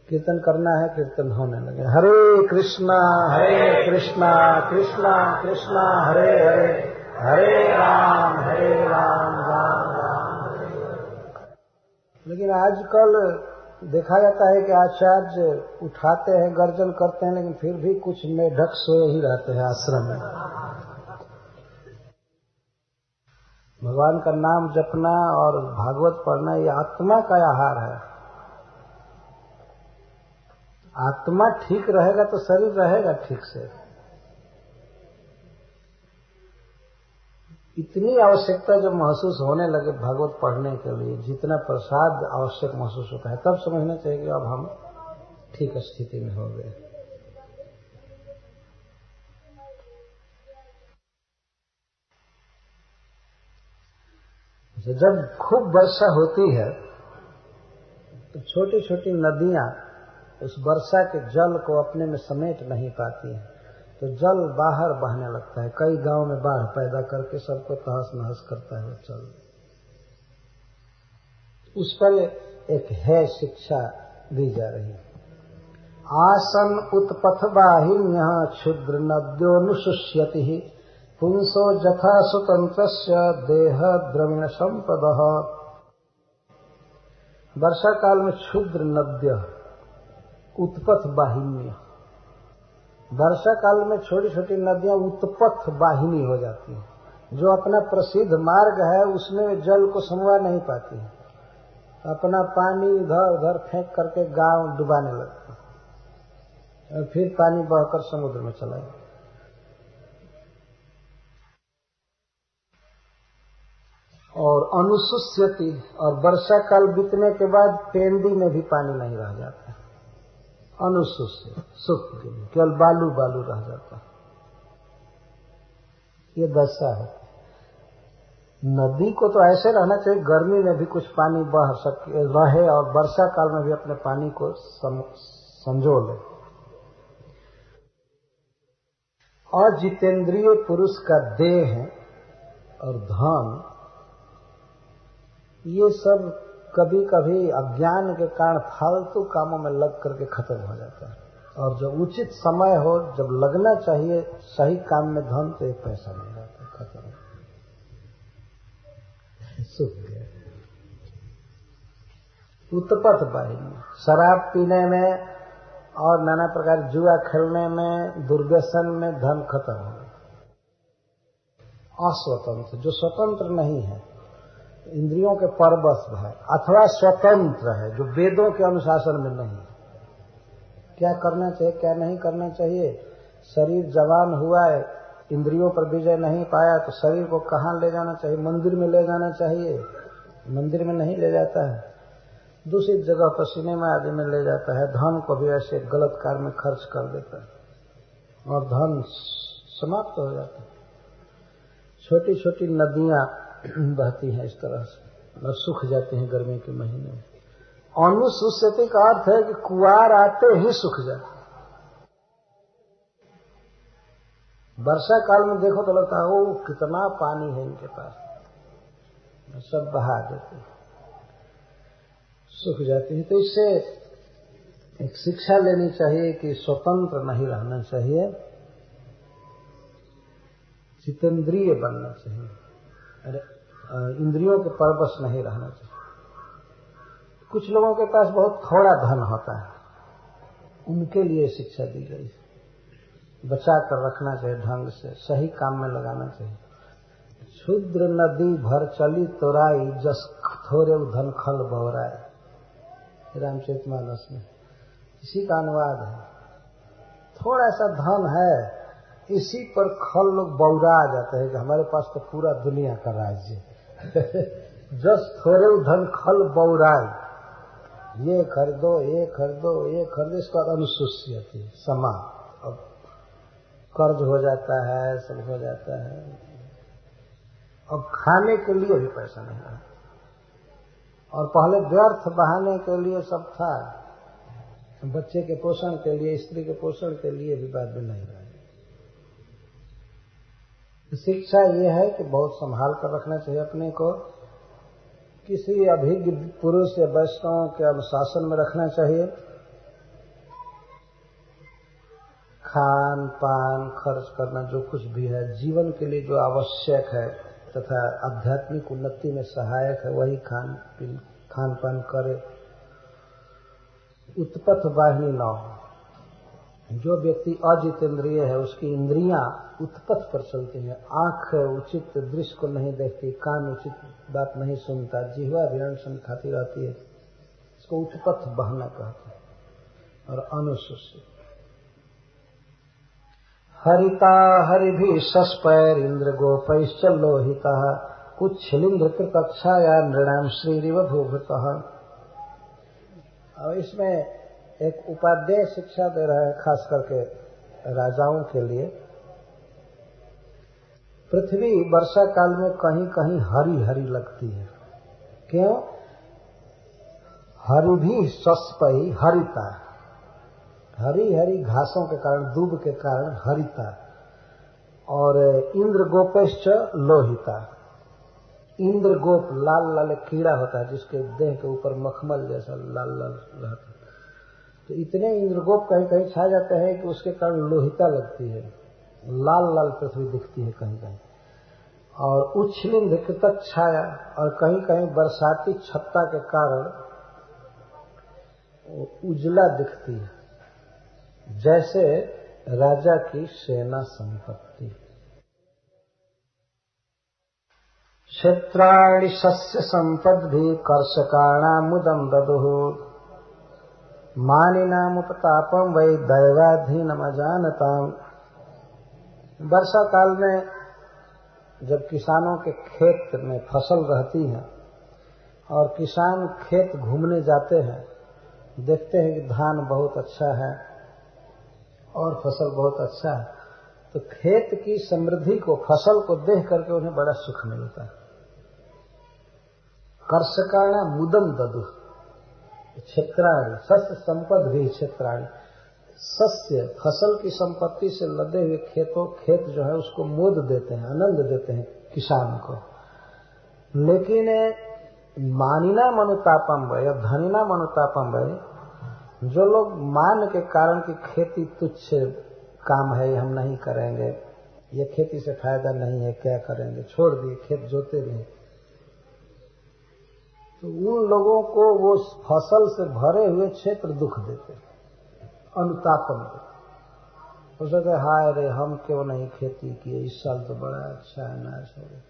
कीर्तन करना है, कीर्तन होने लगे। हरे कृष्णा कृष्णा कृष्णा हरे हरे, हरे राम राम राम हरे। लेकिन आजकल देखा जाता है कि आचार्य उठाते हैं, गर्जन करते हैं, लेकिन फिर भी कुछ मेढक सोए ही रहते हैं आश्रम में। भगवान का नाम जपना और भागवत पढ़ना ये आत्मा का आहार है। आत्मा ठीक रहेगा तो शरीर रहेगा ठीक से। इतनी आवश्यकता जब महसूस होने लगे भागवत पढ़ने के लिए, जितना प्रसाद आवश्यक महसूस होता है, तब समझना चाहिए कि अब हम ठीक स्थिति में हो गए। जब खूब वर्षा होती है तो छोटी छोटी नदियां उस वर्षा के जल को अपने में समेट नहीं पाती है, तो जल बाहर बहने लगता है। कई गांव में बाढ़ पैदा करके सबको तहस नहस करता है जल। उस पर एक है शिक्षा दी जा रही है। आसन उत्पथ बाहिन्य क्षुद्र नद्योनुशुष्यति पुंसो जथा स्वतंत्रस्य देह द्रविण संपदः। वर्षा काल में क्षुद्र नद्य उत्पथ वाहिनी, वर्षा काल में छोटी छोटी नदियां उत्पथ वाहिनी हो जाती हैं, जो अपना प्रसिद्ध मार्ग है उसमें जल को समवा नहीं पाती है। अपना पानी इधर उधर फेंक करके गांव डुबाने लगते और फिर पानी बहकर समुद्र में चला गया। और अनुशुष्यति, और वर्षा काल बीतने के बाद पेंदी में भी पानी नहीं रह जाता। अनुशुष्य सूख केवल बालू बालू रह जाता। ये दशा है। नदी को तो ऐसे रहना चाहिए गर्मी में भी कुछ पानी बह सके रहे और वर्षा काल में भी अपने पानी को संजो ले। अजितेंद्रिय पुरुष का देह और धन ये सब कभी कभी अज्ञान के कारण फालतू कामों में लग करके खत्म हो जाता है। और जब उचित समय हो, जब लगना चाहिए सही काम में धन, तो एक पैसा नहीं रहता, खत्म सूख गया। उत्पथ वाहिनी, शराब पीने में और नाना प्रकार जुआ खेलने में, दुर्व्यसन में धन खत्म हो गया। अस्वतंत्र, जो स्वतंत्र नहीं है, इंद्रियों के परवश है, अथवा स्वतंत्र है, जो वेदों के अनुशासन में नहीं है, क्या करना चाहिए क्या नहीं करना चाहिए। शरीर जवान हुआ है, इंद्रियों पर विजय नहीं पाया, तो शरीर को कहाँ ले जाना चाहिए? मंदिर में ले जाना चाहिए, मंदिर में नहीं ले जाता है, दूसरी जगह पर सिनेमा आदि में ले जाता है। धन को भी ऐसे गलत कार्य में खर्च कर देता है और धन समाप्त हो जाता है। छोटी छोटी नदियां बहती हैं इस तरह से और सूख जाते हैं गर्मी के महीने में। अनुशुष्यति का अर्थ है कि कुआर आते ही सूख जाते। वर्षा काल में देखो तो लगता है ओ कितना पानी है इनके पास, सब बहा देते हैं, सूख जाते हैं। तो इससे एक शिक्षा लेनी चाहिए कि स्वतंत्र नहीं रहना चाहिए, जितेंद्रिय बनना चाहिए, इंद्रियों के परवश नहीं रहना चाहिए। कुछ लोगों के पास बहुत थोड़ा धन होता है, उनके लिए शिक्षा दी गई, बचा कर रखना चाहिए, ढंग से सही काम में लगाना चाहिए। क्षुद्र नदी भर चली तोराई, जस थोरे धन खल बौराए, रामचरितमानस में इसी का अनुवाद है। थोड़ा सा धन है, इसी पर खल लोग बौरा आ जाते हैं कि हमारे पास तो पूरा दुनिया का राज्य जस थोड़े धन खल बौराए, ये खरीदो ये खरीदो ये खरीदो, इसका अनुशुष्य थी समा। अब कर्ज हो जाता है, सब हो जाता है, अब खाने के लिए भी पैसा नहीं रहा, और पहले व्यर्थ बहाने के लिए सब था, बच्चे के पोषण के लिए, स्त्री के पोषण के लिए भी बाद में नहीं रहा। शिक्षा ये है कि बहुत संभाल कर रखना चाहिए अपने को, किसी अभिज्ञ पुरुष या वैष्णव के अनुशासन में रखना चाहिए। खान पान खर्च करना, जो कुछ भी है जीवन के लिए जो आवश्यक है तथा आध्यात्मिक उन्नति में सहायक है, वही खान पान करे। उत्पथ वाहिनी न हो। जो व्यक्ति अजितेंद्रिय है, उसकी इंद्रियां उत्पथ पर चलती हैं, आंख उचित दृश्य को नहीं देखती, कान उचित बात नहीं सुनता, जिह्वा भी अनशन खाती रहती है, इसको उत्पथ बहना कहते हैं। और अनुशुष्य हरिता हरिभि सस्पैर इंद्र गोपैश्च लोहिता, कुच्छलिंद्र कृतच्छाया नृणाम श्रीरिव भूभृतः। और इसमें एक उपाध्याय शिक्षा दे रहा है, खास करके राजाओं के लिए। पृथ्वी वर्षा काल में कहीं कहीं हरी हरी लगती है। क्यों? हरि भी सस्पई हरिता, हरी हरी घासों के कारण, दूब के कारण हरिता। और इंद्र गोपश्च लोहिता, इंद्र गोप लाल लाल कीड़ा होता है जिसके देह के ऊपर मखमल जैसा लाल लाल रहता है, तो इतने इंद्रगोप कहीं कहीं छा जाते हैं कि उसके कारण लोहिता लगती है, लाल लाल पृथ्वी दिखती है कहीं कहीं। और उच्छलिंद कृतक छाया, और कहीं कहीं बरसाती छत्ता के कारण उजला दिखती है, जैसे राजा की सेना संपत्ति। क्षेत्राणि शस्य संपद्भिः कर्षकाणामुदं ददुः मानिनामुपतापं वै दैवाधीनमजानताम्। वर्षा काल में जब किसानों के खेत में फसल रहती है और किसान खेत घूमने जाते हैं, देखते हैं कि धान बहुत अच्छा है और फसल बहुत अच्छा है, तो खेत की समृद्धि को, फसल को देख करके उन्हें बड़ा सुख मिलता है। कर्षकाणा मुदम ददु क्षेत्राणि शस्य संपद भी क्षेत्राणि, सस्य फसल की संपत्ति से लदे हुए खेत जो है उसको मोद देते हैं, आनंद देते हैं किसान को। लेकिन मानिना मनुतापम वय, धनिना मनुतापम वय, जो लोग मान के कारण की खेती तुच्छ काम है, हम नहीं करेंगे, ये खेती से फायदा नहीं है, क्या करेंगे, छोड़ दिए, खेत जोते रहे, तो उन लोगों को वो फसल से भरे हुए क्षेत्र दुख देते, अनुतापन देते। हो सकता है हाय रे हम क्यों नहीं खेती किए, इस साल तो बड़ा अच्छा अनाज हो गया,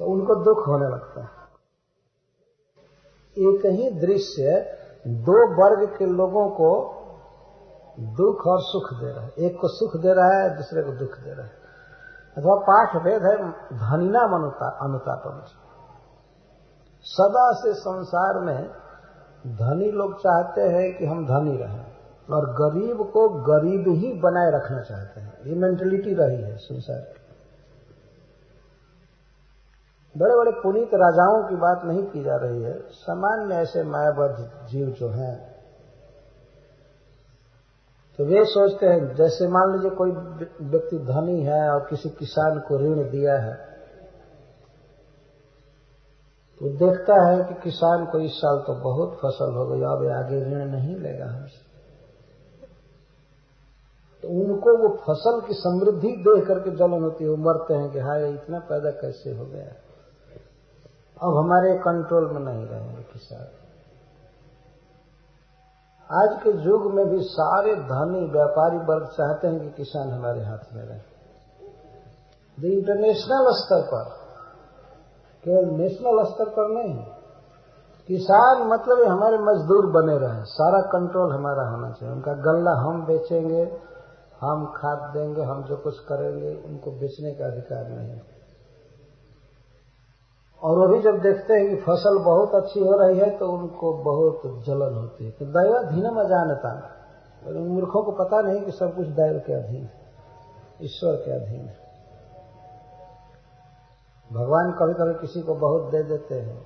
तो उनको दुख होने लगता है। एक ही दृश्य दो वर्ग के लोगों को दुख और सुख दे रहा है, एक को सुख दे रहा है, दूसरे को दुख दे रहा है। अथवा पाठ भेद है धनिना अनुतापम। सदा से संसार में धनी लोग चाहते हैं कि हम धनी रहें और गरीब को गरीब ही बनाए रखना चाहते हैं, ये मेंटलिटी रही है संसार की। बड़े बड़े पुनीत राजाओं की बात नहीं की जा रही है, सामान्य ऐसे मायाबद्ध जीव जो हैं, तो वे सोचते हैं, जैसे मान लीजिए कोई व्यक्ति धनी है और किसी किसान को ऋण दिया है, तो देखता है कि किसान को इस साल तो बहुत फसल हो गई, अब आगे ऋण नहीं लेगा हमसे, तो उनको वो फसल की समृद्धि देख करके जलन होती है, वो मरते हैं कि हाय इतना पैदा कैसे हो गया, अब हमारे कंट्रोल में नहीं रहेंगे किसान। आज के युग में भी सारे धनी व्यापारी वर्ग चाहते हैं कि किसान हमारे हाथ में रहे। इंटरनेशनल स्तर पर, केवल नेशनल स्तर पर नहीं, किसान मतलब हमारे मजदूर बने रहे, सारा कंट्रोल हमारा होना चाहिए। उनका गल्ला हम बेचेंगे, हम खाद देंगे, हम जो कुछ करेंगे, उनको बेचने का अधिकार नहीं। और वो भी जब देखते हैं कि फसल बहुत अच्छी हो रही है तो उनको बहुत जलन होती है। तो दैवाधीनम अजानता, उन मूर्खों को पता नहीं कि सब कुछ दैव के अधीन है, ईश्वर के अधीन है। भगवान कभी कभी किसी को बहुत दे देते हैं,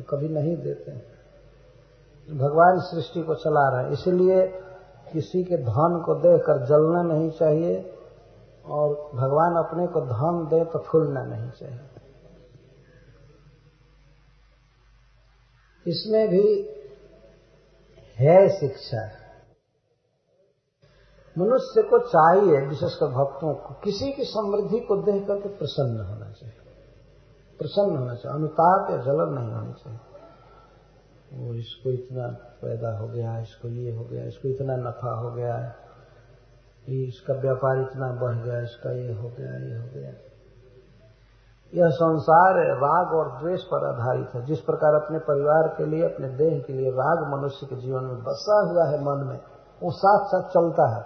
कभी नहीं देते हैं। भगवान सृष्टि को चला रहा है, इसलिए किसी के धन को देखकर जलना नहीं चाहिए और भगवान अपने को धन दे तो फूलना नहीं चाहिए। इसमें भी है शिक्षा। मनुष्य को चाहिए, विशेषकर भक्तों को, किसी की समृद्धि को देख करके प्रसन्न होना चाहिए, प्रसन्न होना चाहिए, अनुताप या जलन नहीं होनी चाहिए। वो इसको इतना पैदा हो गया, इसको ये हो गया, इसको इतना नफा हो गया, इसका व्यापार इतना बढ़ गया, इसका ये हो गया, ये हो गया। यह संसार राग और द्वेष पर आधारित है। जिस प्रकार अपने परिवार के लिए, अपने देह के लिए राग मनुष्य के जीवन में बसा हुआ है मन में, वो साथ साथ चलता है,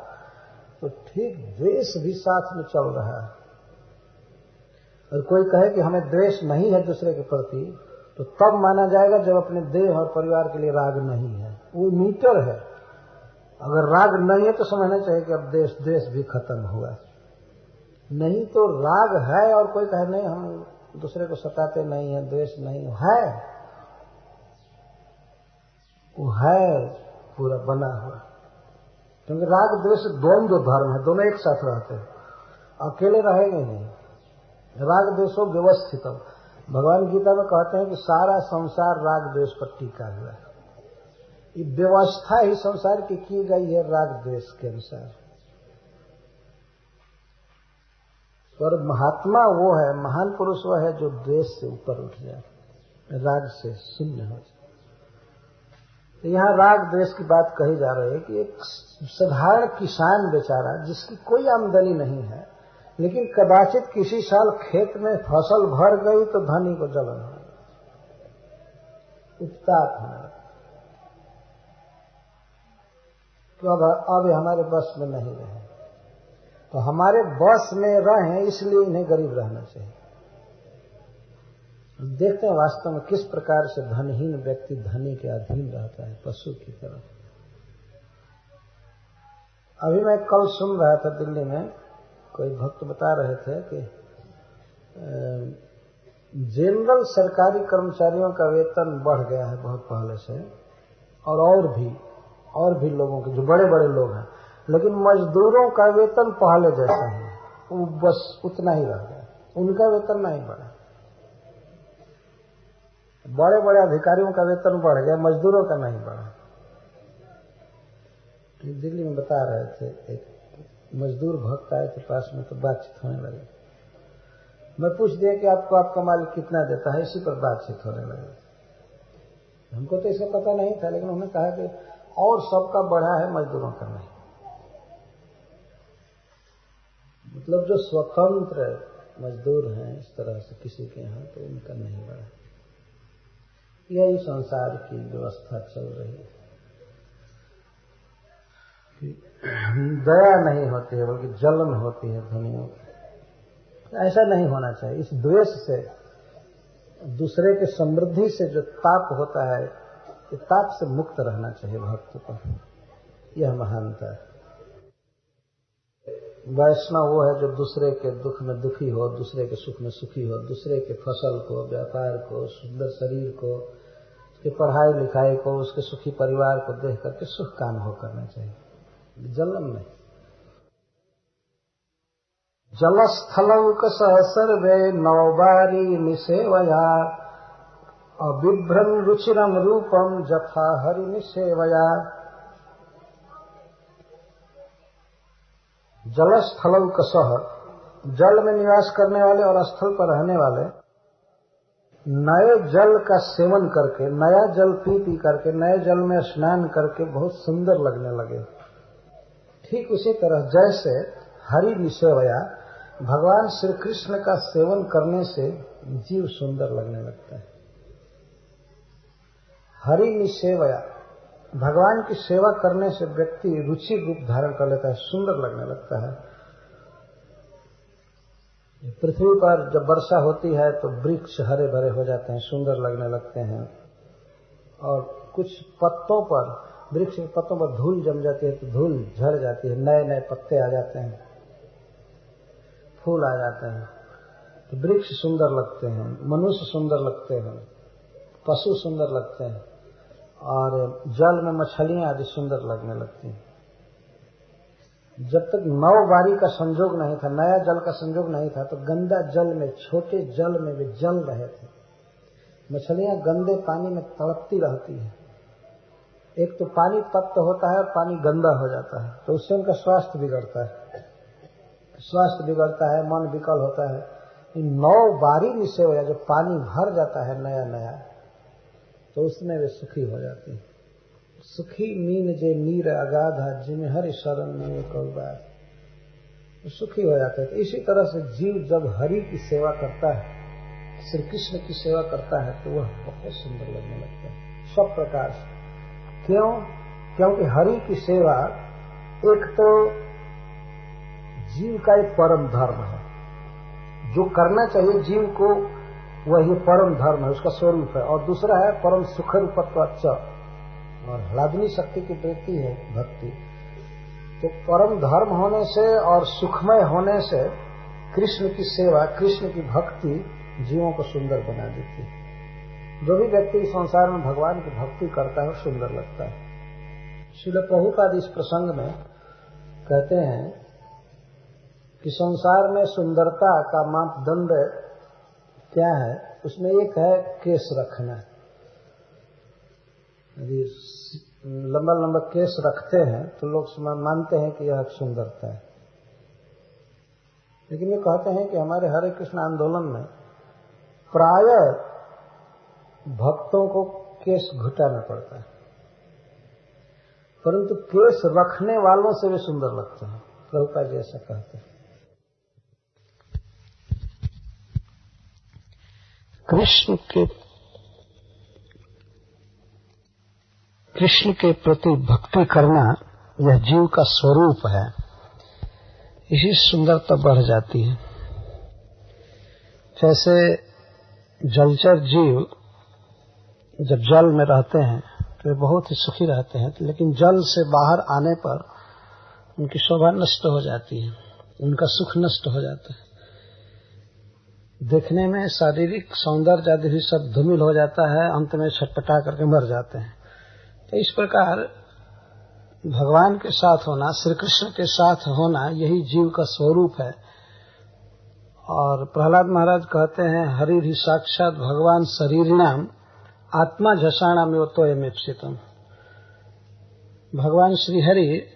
तो ठीक द्वेष भी साथ में चल रहा है। और कोई कहे कि हमें द्वेष नहीं है दूसरे के प्रति, तो तब माना जाएगा जब अपने देह और परिवार के लिए राग नहीं है। वो मीटर है, अगर राग नहीं है तो समझना चाहिए कि अब द्वेष भी खत्म हुआ। नहीं तो राग है और कोई कहे नहीं हम दूसरे को सताते नहीं है, द्वेष नहीं है, वो है पूरा बना हुआ। क्योंकि राग द्वेष द्वंद्व धर्म है, दोनों एक साथ रहते हैं, अकेले रहेंगे नहीं। राग द्वेषो व्यवस्थित, भगवान गीता में कहते हैं कि सारा संसार राग द्वेष पर टिका हुआ है। ये व्यवस्था ही संसार की गई है राग द्वेष के अनुसार। और महात्मा वो है, महान पुरुष वो है जो द्वेष से ऊपर उठ जाए, राग से शून्य हो जाए। तो यहाँ राग द्वेष की बात कही जा रही है कि एक साधारण किसान बेचारा जिसकी कोई आमदनी नहीं है, लेकिन कदाचित किसी साल खेत में फसल भर गई तो धनी को जलन हो, उत्ताप होने लगा, तो अब हमारे बस में नहीं रहे। तो हमारे बस में रहें इसलिए इन्हें गरीब रहना चाहिए। देखते हैं वास्तव में किस प्रकार से धनहीन व्यक्ति धनी के अधीन रहता है, पशु की तरह। अभी मैं कल सुन रहा था, दिल्ली में कोई भक्त बता रहे थे कि जनरल सरकारी कर्मचारियों का वेतन बढ़ गया है बहुत पहले से, और भी लोगों के जो बड़े बड़े लोग हैं, लेकिन मजदूरों का वेतन पहले जैसा है, वो बस उतना ही रह गया, उनका वेतन नहीं बढ़ा। बड़े बड़े अधिकारियों का वेतन बढ़ गया, मजदूरों का नहीं बढ़ा। दिल्ली में बता रहे थे, एक मजदूर भक्त आए थे पास में, तो बातचीत होने लगी। मैं पूछ दिया कि आपको आपका मालिक कितना देता है, इसी पर बातचीत होने लगी। हमको तो इसका पता नहीं था, लेकिन उन्होंने कहा कि और सबका बढ़ा है, मजदूरों का नहीं। मतलब जो स्वतंत्र मजदूर हैं इस तरह से किसी के यहाँ, तो उनका नहीं बढ़ा। यही संसार की व्यवस्था चल रही है, दया नहीं होती है बल्कि जलन होती है धनियों की। ऐसा नहीं होना चाहिए। इस द्वेष से, दूसरे के समृद्धि से जो ताप होता है, इस ताप से मुक्त रहना चाहिए भक्त को। यह महानता है। वैष्णव वो है जो दूसरे के दुख में दुखी हो, दूसरे के सुख में सुखी हो, दूसरे के फसल को, व्यापार को, सुंदर शरीर को, उसके पढ़ाई लिखाई को, उसके सुखी परिवार को देख करके सुख का अनुभव करना चाहिए, जलन नहीं। जलस्थलौक सर्वे नवबारी निसेवया अबिभ्रम रुचिरम रूपम जथा हरि निसेवया। जलस्थलौक सह, जल में निवास करने वाले और स्थल पर रहने वाले नए जल का सेवन करके, नया जल पी पी करके, नए जल में स्नान करके बहुत सुंदर लगने लगे। ठीक उसी तरह जैसे हरि निसेवया, भगवान श्री कृष्ण का सेवन करने से जीव सुंदर लगने लगता है। हरि निसेवया, भगवान की सेवा करने से व्यक्ति रुचि रूप धारण कर लेता है, सुंदर लगने लगता है। पृथ्वी पर जब वर्षा होती है तो वृक्ष हरे भरे हो जाते हैं, सुंदर लगने लगते हैं, और कुछ पत्तों पर, वृक्ष के पत्तों पर धूल जम जाती है तो धूल झड़ जाती है, नए नए पत्ते आ जाते हैं, फूल आ जाते हैं, तो वृक्ष सुंदर लगते हैं, मनुष्य सुंदर लगते हैं, पशु सुंदर लगते हैं, और जल में मछलियां आदि सुंदर लगने लगती हैं। जब तक नव बारी का संजोग नहीं था, नया जल का संजोग नहीं था, तो गंदा जल में, छोटे जल में वे जल रहे थे। मछलियां गंदे पानी में तड़पती रहती है। एक तो पानी तप्त होता है और पानी गंदा हो जाता है, तो उससे उनका स्वास्थ्य बिगड़ता है, स्वास्थ्य बिगड़ता है, मन विकल होता है। नौ बारी निसेवया, जब पानी भर जाता है नया नया, तो उसमें वे सुखी हो जाते हैं। सुखी मीन जे नीर अगाधा, जिन्हें हरि शरण में कल बार, सुखी हो जाते हैं। तो इसी तरह से जीव जब हरि की सेवा करता है, श्री कृष्ण की सेवा करता है, तो वह बहुत सुंदर लगने लगता है सब प्रकार से। क्यों? क्योंकि हरि की सेवा एक तो जीव का एक परम धर्म है, जो करना चाहिए जीव को, वही परम धर्म है, उसका स्वरूप है। और दूसरा है परम सुख रूपत्वाच्च, और ह्लादनी शक्ति की वृत्ति है भक्ति। तो परम धर्म होने से और सुखमय होने से कृष्ण की सेवा, कृष्ण की भक्ति जीवों को सुंदर बना देती है। जो भी व्यक्ति इस संसार में भगवान की भक्ति करता है वो सुंदर लगता है। श्रील प्रभुपाद इस प्रसंग में कहते हैं कि संसार में सुंदरता का मापदंड क्या है, उसमें एक है केस रखना। यदि लंबा लंबा केस रखते हैं तो लोग मानते हैं कि यह सुंदरता है। लेकिन ये कहते हैं कि हमारे हरे कृष्ण आंदोलन में प्रायः भक्तों को केस घुटाना पड़ता है, परंतु केस रखने वालों से भी सुंदर लगते हैं। प्रभुपाद जी ऐसा कहते हैं। कृष्ण के प्रति भक्ति करना यह जीव का स्वरूप है। इसी सुंदरता बढ़ जाती है। जैसे जलचर जीव जब जल में रहते हैं तो वे बहुत ही सुखी रहते हैं, लेकिन जल से बाहर आने पर उनकी शोभा नष्ट हो जाती है, उनका सुख नष्ट हो जाता है। देखने में शारीरिक सौंदर्य आदि भी सब धूमिल हो जाता है, अंत में छटपटा करके मर जाते हैं। तो इस प्रकार भगवान के साथ होना, श्री कृष्ण के साथ होना, यही जीव का स्वरूप है। और प्रहलाद महाराज कहते हैं, हरि ही साक्षात भगवान शरीरिणाम आत्मा झषाणाम योतोयमेप्सितम। भगवान श्री हरि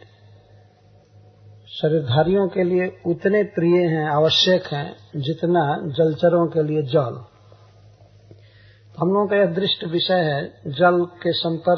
शरीरधारियों के लिए उतने प्रिय हैं, आवश्यक हैं, जितना जलचरों के लिए जल। हम लोगों का यह दृष्ट विषय है, जल के संपर्क